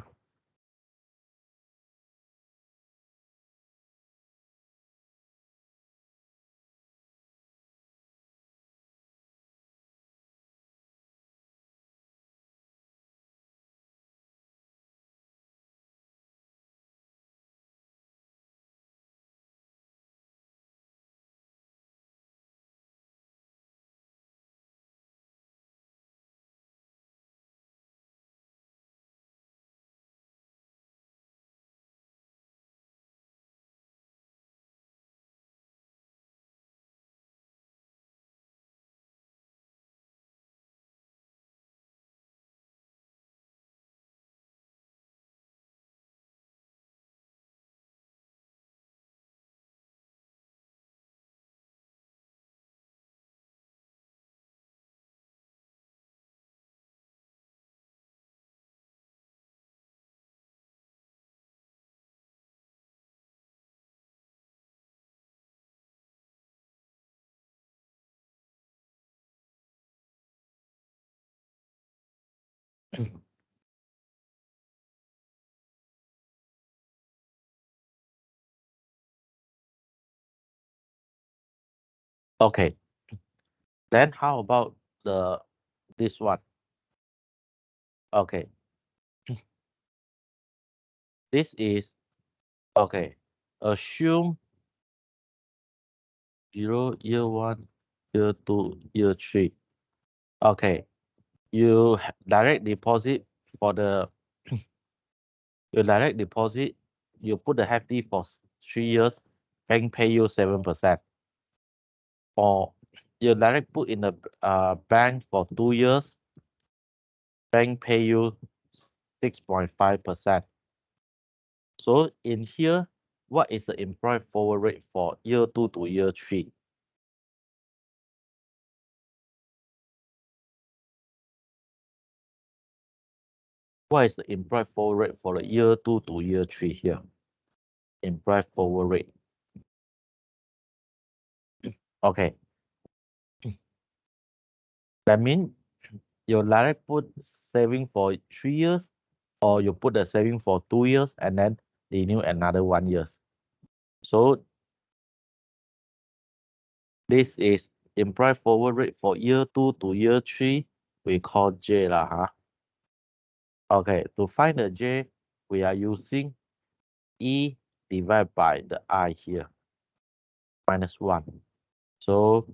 okay. Then how about this one? Okay, this is okay. Assume 0, year 1, year 2, year 3. Okay, you direct deposit for the you direct deposit. You put the FD for 3 years, bank pay you 7%. Or you direct put in the bank for 2 years, bank pay you 6.5%. So in here, what is the employed forward rate for year 2 to year 3? What is the employed forward rate for the year 2 to year 3 here? Employed forward rate. Okay. That means you direct put saving for 3 years, or you put the saving for 2 years and then renew another 1 year. So this is employed forward rate for year 2 to year 3. We call J lah. Okay, to find the J, we are using E divided by the I here. minus 1. So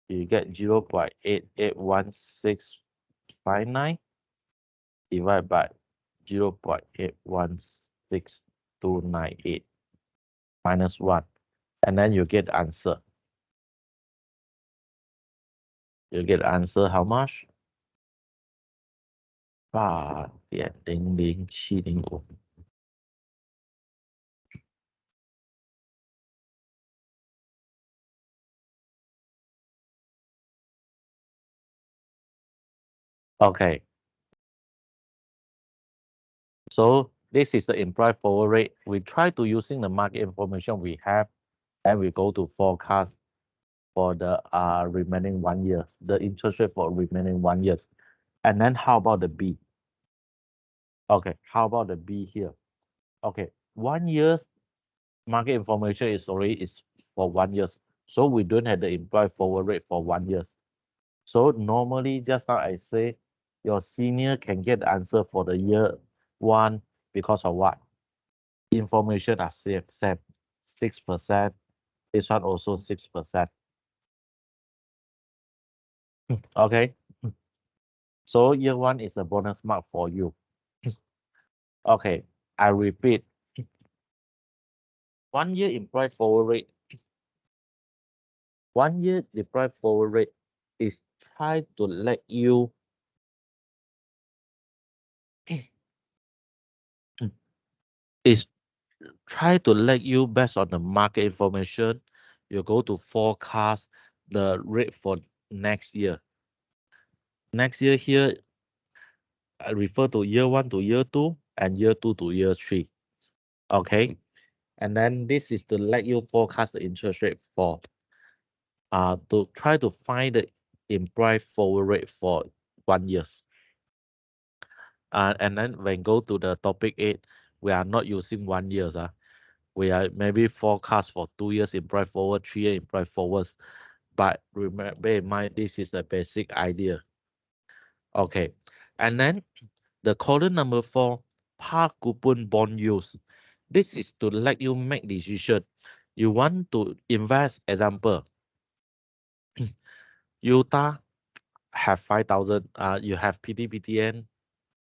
you get 0.881659 divided by 0.816298 minus 1. And then you get the answer. You get the answer how much? 8.00705. Okay. So this is the implied forward rate. We try to using the market information we have, and we go to forecast for the remaining 1 year, the interest rate for remaining 1 year. And then how about the B? Okay, how about the B here? Okay, 1 year's market information is already for 1 year. So we don't have the implied forward rate for 1 year. So normally, just now I say your senior can get the answer for the year 1 because of what? Information are same, 6%. This one also 6%. Okay. So year 1 is a bonus mark for you. Okay, I repeat. 1 year implied forward rate. 1 year implied forward rate is try to let you is try to let you based on the market information. You go to forecast the rate for next year. Next year here, I refer to year 1 to year 2 and year 2 to year 3. Okay. And then this is to let you forecast the interest rate for to try to find the implied forward rate for 1 year. And then when go to the topic 8, we are not using 1 year. We are maybe forecast for 2 years implied forward, 3 year implied forwards. But remember, bear in mind, this is the basic idea. Okay. And then the column number 4, par coupon bond use. This is to let you make decision. You want to invest, example, Utah have 5,000, you have PTPTN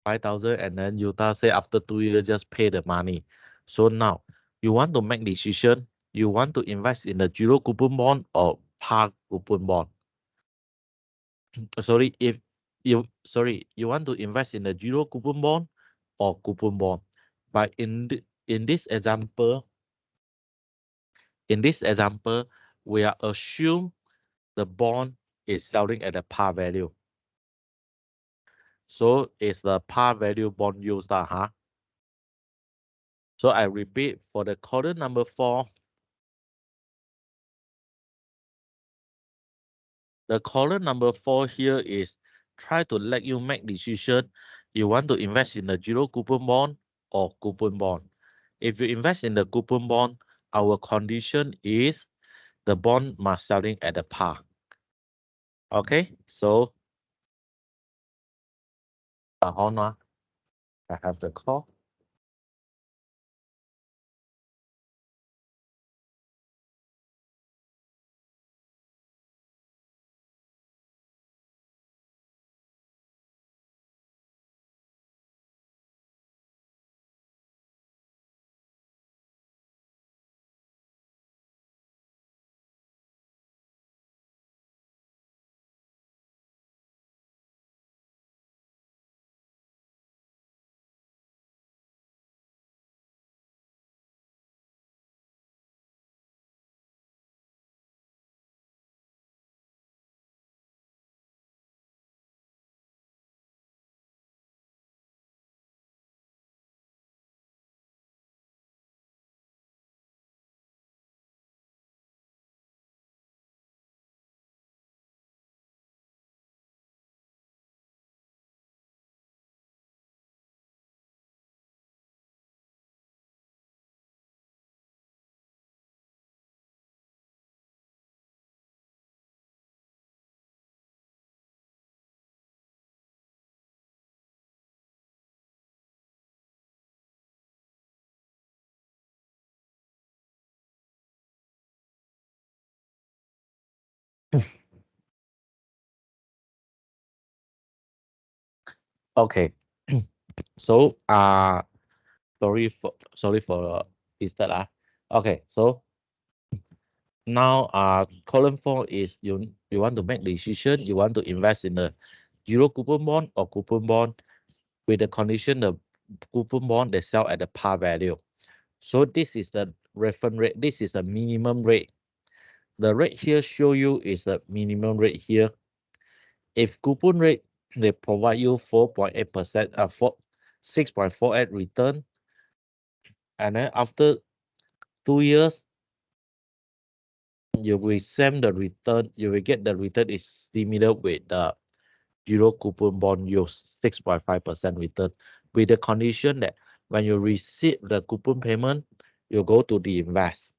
5,000, and then Utah say after 2 years just pay the money. So now you want to make decision, you want to invest in the zero coupon bond or par coupon bond. Sorry, you want to invest in the zero coupon bond or coupon bond. But in this example, we are assume the bond is selling at a par value. So it's the par value bond used, huh? So I repeat, for the column number 4, the column number 4 here is try to let you make decision. You want to invest in the zero coupon bond or coupon bond. If you invest in the coupon bond, our condition is the bond must selling at a par. Okay, so hold on, I have the call. Okay. So sorry for is that okay. So now column 4 is you want to make decision, you want to invest in a zero coupon bond or coupon bond with the condition the coupon bond they sell at the par value. So this is the reference rate, this is the minimum rate. The rate here show you is the minimum rate here. If coupon rate they provide you 4.8%, 6.48 return, and then after 2 years you will send the return, you will get the return is similar with the zero coupon bond yield 6.5% return, with the condition that when you receive the coupon payment, you go to the invest.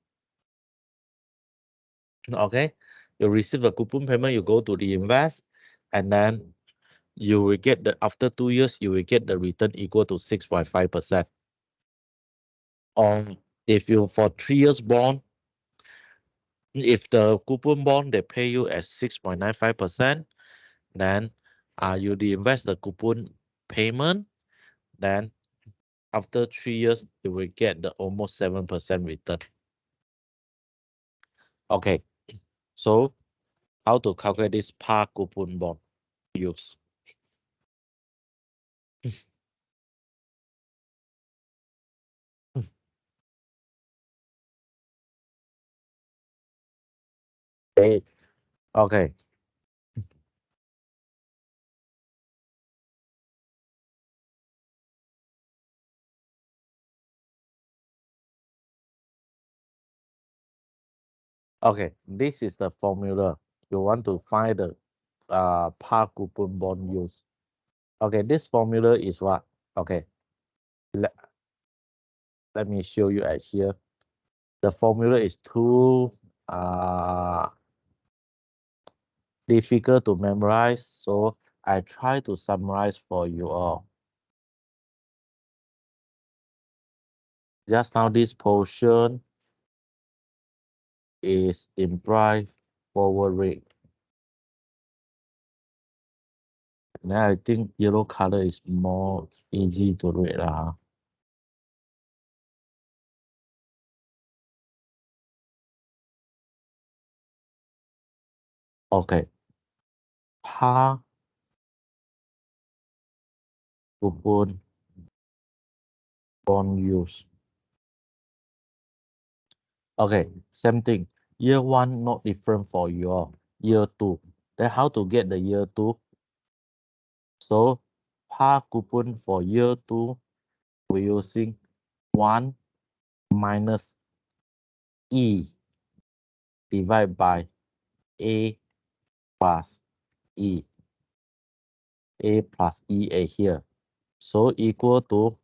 Okay, you receive the coupon payment, you go to the invest, and then you will get the after 2 years, you will get the return equal to 6.5%. Or if you for 3 years bond, if the coupon bond they pay you at 6.95%, then you invest the coupon payment, then after 3 years, you will get the almost 7% return. Okay, so how to calculate this par coupon bond use? Okay, okay. Okay, this is the formula. You want to find the par coupon bond use. Okay, this formula is what? Okay, let me show you at here. The formula is too difficult to memorize, so I try to summarize for you all. Just now this portion is implied forward rate. Now I think yellow color is more easy to read. Okay. Par coupon bond use. Okay, same thing. Year 1 not different for your year 2. Then how to get the year 2? So par coupon for year 2, we're using 1 minus E divided by A plus E. A plus EA here. So equal to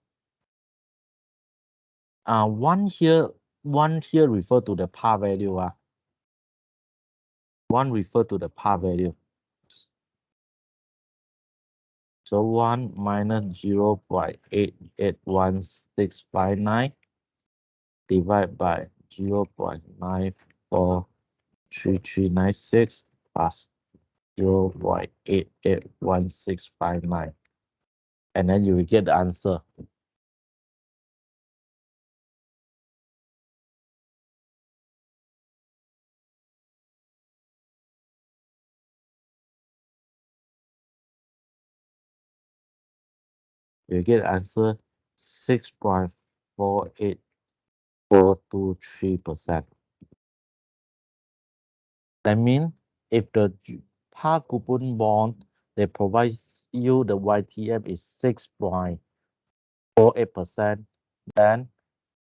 one here refer to the par value. One refer to the par value. So 1 minus 0.881659 divided by 0.943396 plus 0.881659. And then you will get the answer. You get answer 6.48423%. That means if the par coupon bond they provide you the YTM is 6.48%, then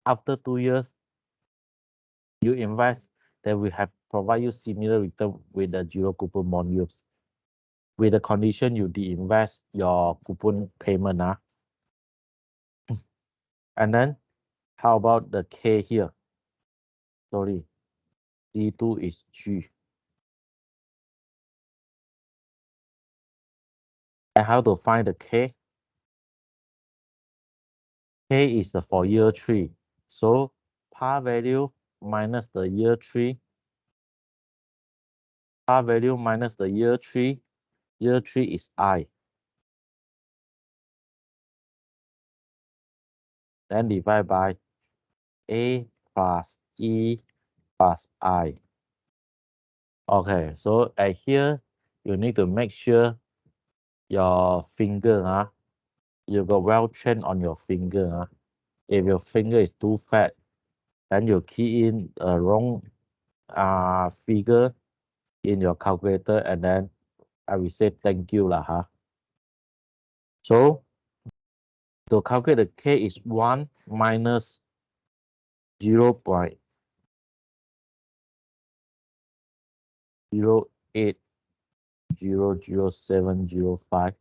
after 2 years you invest, they will have provide you similar return with the zero coupon bond use. With the condition you de-invest your coupon payment. And then how about the K here? Sorry, D2 is G. And how to find the K? K is for year 3. So par value minus the year 3. Par value minus the year 3. Year 3 is I. then divide by A plus E plus I. Okay, so at here, you need to make sure your finger, you got well trained on your finger. If your finger is too fat, then you key in a wrong figure in your calculator, and then I will say thank you lah. So to calculate the K is 1 minus 0.08000705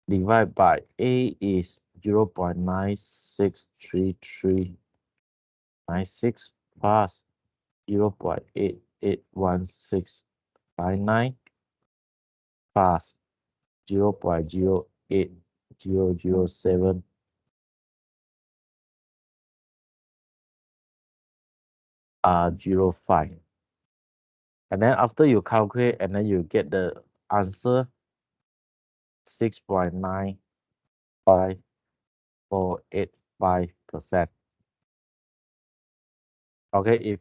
divided by A is 0.963396 plus 0.881659 plus 0.08007 05. And then after you calculate, and then you get the answer 6.95485%. Okay, if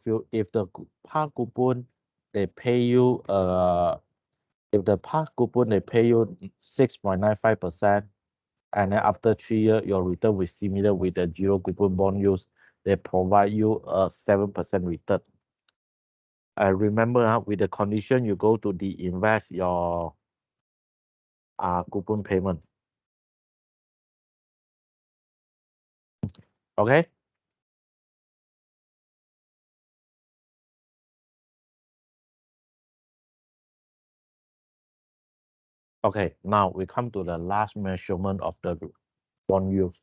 the par coupon they pay you if the par coupon they pay you 6.95%, and then after 3 years your return will similar with the zero coupon bond use, they provide you a 7% return. I remember with the condition you go to de-invest your coupon payment. Okay. Okay, now we come to the last measurement of the bond yield.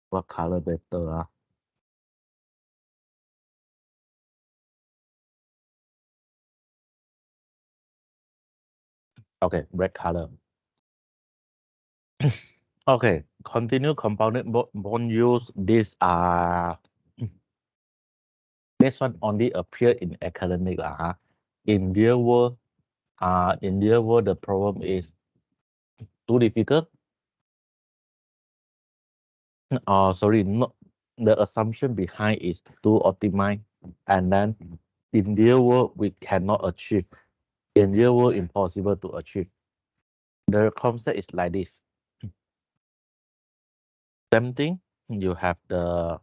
What color better? Okay, red color. Okay, continue compounded bond yields. These are this one only appear in academic In real world, the problem is too difficult. Sorry, not the assumption behind is too optimized, and then in real world we cannot achieve. In real world, impossible to achieve. The concept is like this. Same thing, you have the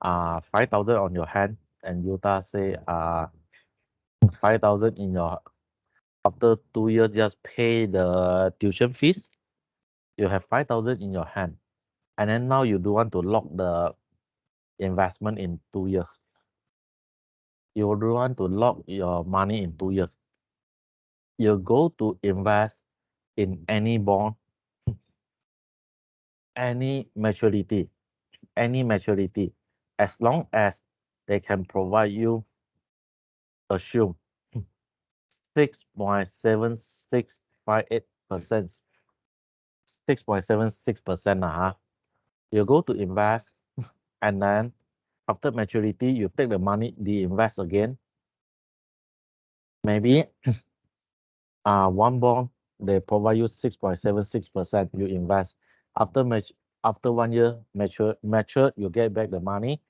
5,000 on your hand, and Utah say 5,000 in your, after 2 years just pay the tuition fees. You have 5,000 in your hand, and then now you do want to lock the investment in 2 years. You do want to lock your money in 2 years. You go to invest in any bond, any maturity, as long as they can provide you, assume 6.7658%, 6.76%. You go to invest, and then after maturity, you take the money, de-invest again. Maybe one bond, they provide you 6.76%, you invest. After 1 year mature, you get back the money.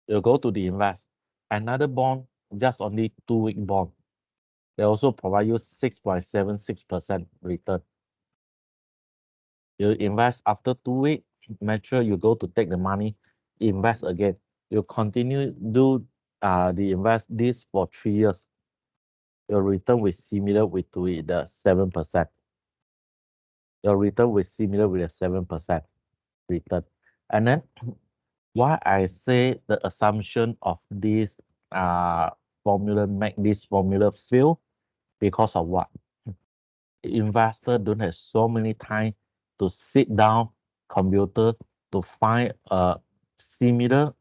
You go to the invest. Another bond, just only 2-week bond. They also provide you 6.76% return. You invest after 2 weeks, mature, you go to take the money, invest again. You continue do the invest this for 3 years. Your return will similar with the 7%. Your return will similar with a 7% return. And then why I say the assumption of this formula make this formula fail, because of what? Investor don't have so many time to sit down computer to find a similar,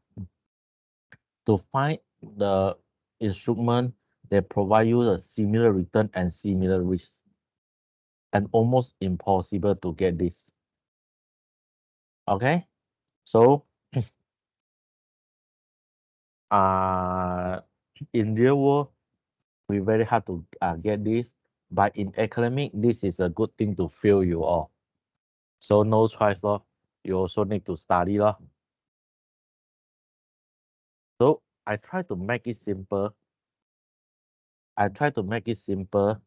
to find the instrument that provide you a similar return and similar risk, and almost impossible to get this. Okay, so in real world we very hard to get this. But in academic, this is a good thing to fail you all. So no choice, lor. You also need to study, lor. So I try to make it simple. I try to make it simple.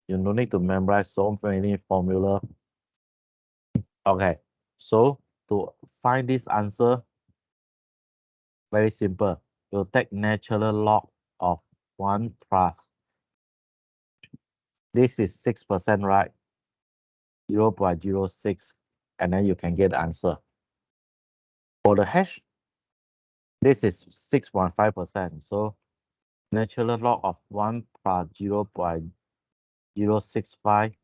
You no need to memorize so many formula. Okay, so to find this answer, very simple. You take natural log of 1 plus. This is 6%, right? 0.06, and then you can get the answer. For the hash, this is 6.5%. So natural log of 1 plus 0.065,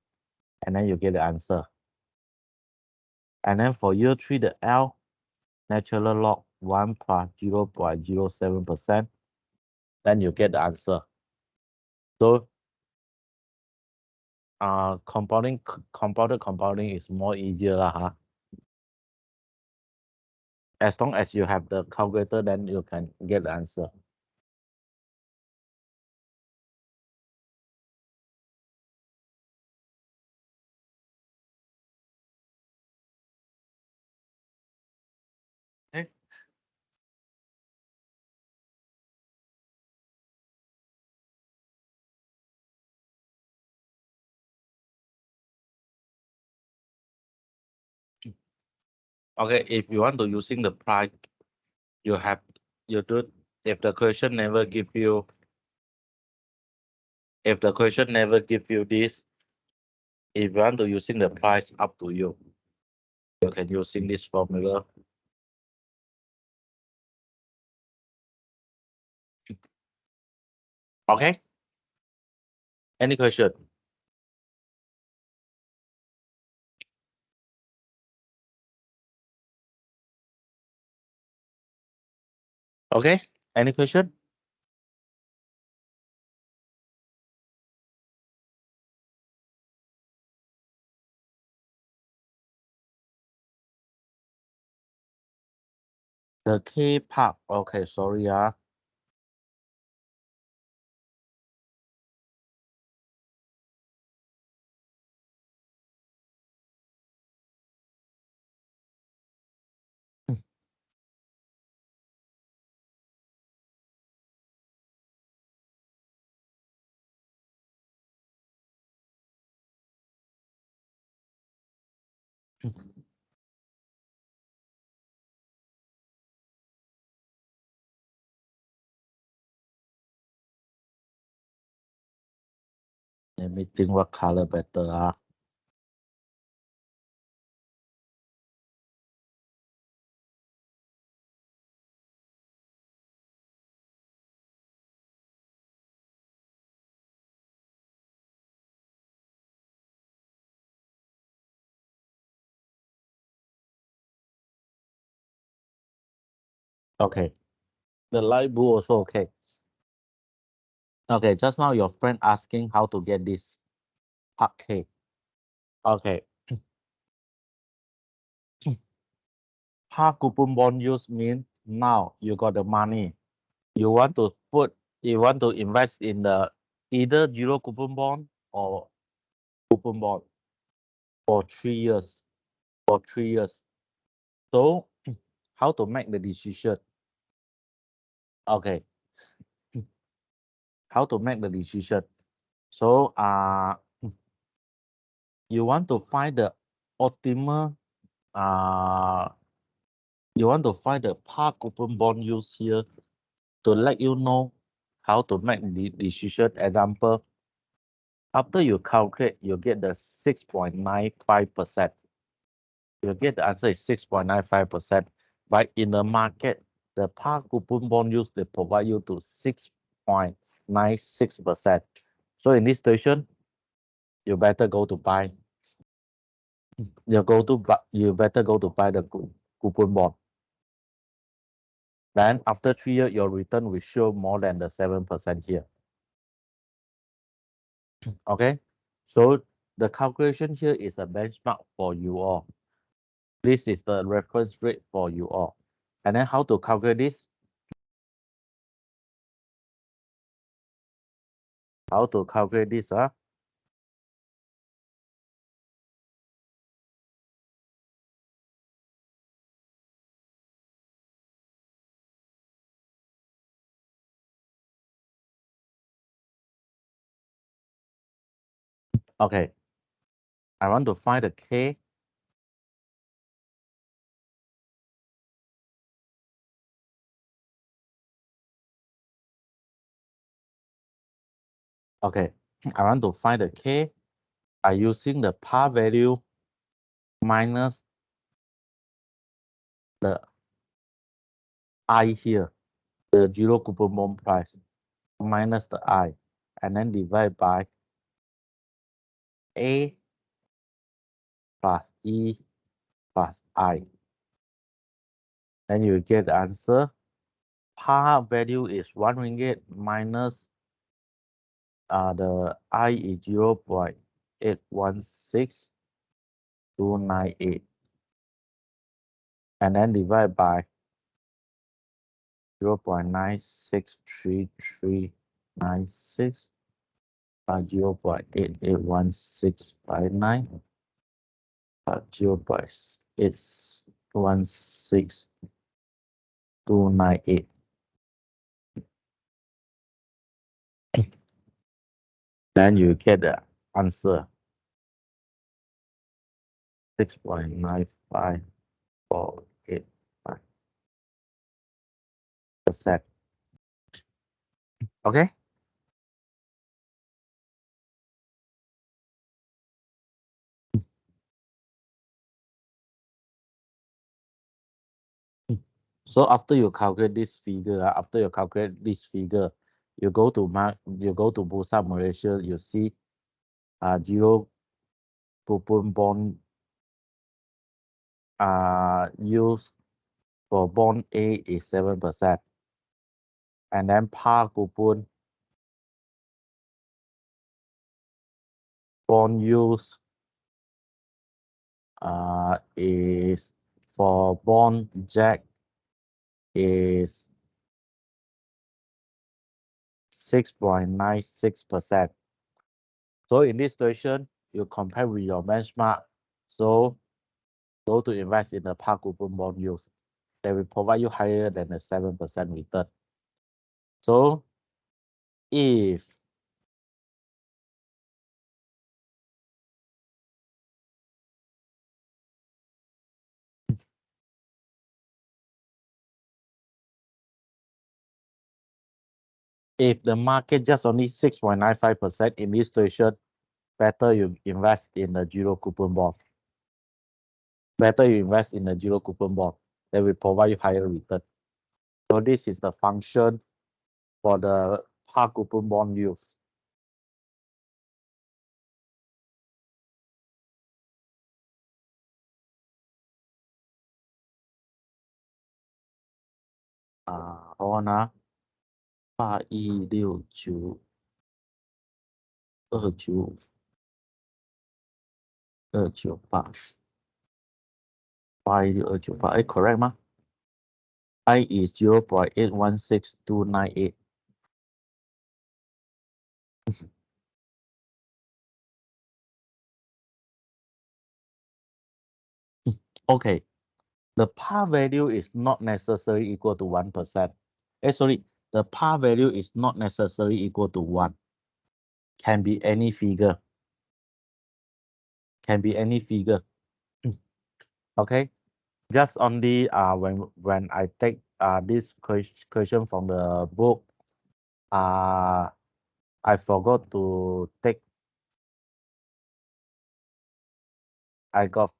and then you get the answer. And then for year 3, the L, natural log 1 plus 0.07%, then you get the answer. So compounded compounding is more easier lah, huh? As long as you have the calculator, then you can get the answer. Okay. Okay, if you want to using the price, you do, if the question never give you, this, if you want to using the price, up to you. You can using this formula. Okay. Any question? Okay. Any question? The K park. Okay, sorry. Let me think what color better. Okay. The light blue also okay. Okay, just now your friend asking how to get this park K. Okay. Par coupon bond use mean now you got the money. You want to invest in the either zero coupon bond or coupon bond for 3 years. For 3 years. So how to make the decision? Okay. How to make the decision? So you want to find the optimal you want to find the par coupon bond use here to let you know how to make the decision. Example, after you calculate, you get the 6.95%. You get the answer is 6.95%. But in the market, the par coupon bond use they provide you to 6.96%. So in this situation, you better go to buy. You better go to buy the coupon bond. Then after 3 years, your return will show more than the 7% here. Okay, so the calculation here is a benchmark for you all. This is the reference rate for you all. And then how to calculate this? How to calculate this? Okay, I want to find the K. Okay, I want to find the K by using the par value minus the I here, the zero coupon bond price, minus the I, and then divide by A plus E plus I. Then you get the answer. Par value is 1 ringgit minus the I is 0.816298, and then divide by 0.963396 by 0.881659 by 0.816298. Then you get the answer 6.95485%. Okay. So after you calculate this figure, you go to Bursa Malaysia, you see zero coupon bond used for bond A is 7%, and then par coupon bond used is for bond Jack is 6.96%. So in this situation, you compare with your benchmark. So go to invest in the par coupon bond use. They will provide you higher than the 7% return. So if the market just only 6.95% in this situation, better you invest in the zero coupon bond. Better you invest in the zero coupon bond. They will provide you higher return. So this is the function for the par coupon bond use. Hold on 8169298298，correct 吗？ I is 0.816298. Okay, the par value is not necessarily equal to 1%. Sorry, the par value is not necessarily equal to 1. Can be any figure. Can be any figure. Okay, just only when I take this question from the book, I forgot to take.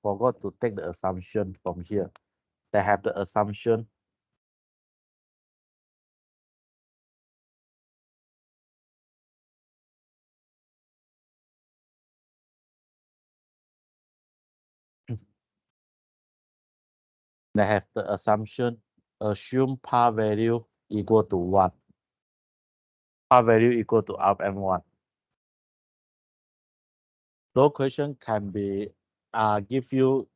Forgot to take the assumption from here. They have the assumption. They have the assumption, assume par value equal to 1. Par value equal to RM1. So question can be give you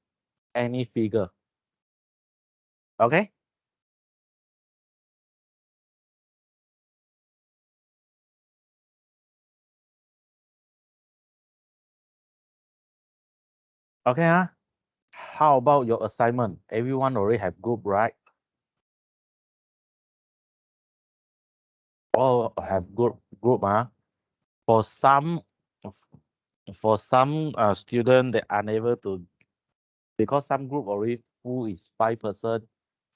any figure. Okay? Okay, how about your assignment? Everyone already have group, right? All have group, For some for some student they unable to, because some group already full is 5 person.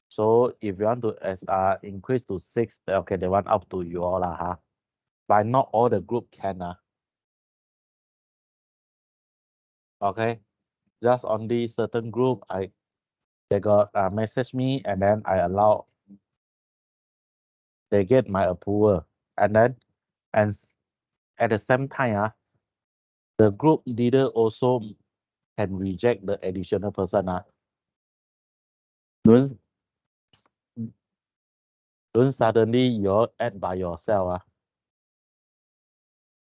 So if you want to increase to 6, okay, they want up to you all lah, huh? But not all the group can. Okay, just only certain group they got message me, and then I allow, they get my approval, and then at the same time the group leader also can reject the additional person. Don't don't suddenly you're add by yourself.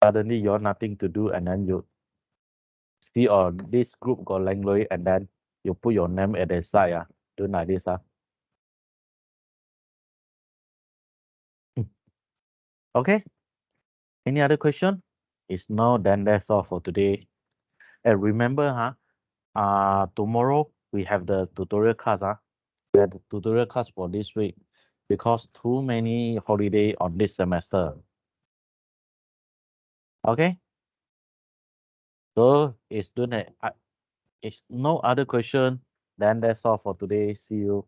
Suddenly you're nothing to do, and then you see on this group got language, and then you put your name at the side. Don't like this. Okay. Any other question? If no, then that's all for today. And remember, tomorrow we have the tutorial class. We have the tutorial class for this week because too many holiday on this semester. Okay. So it's no other question, then that's all for today. See you.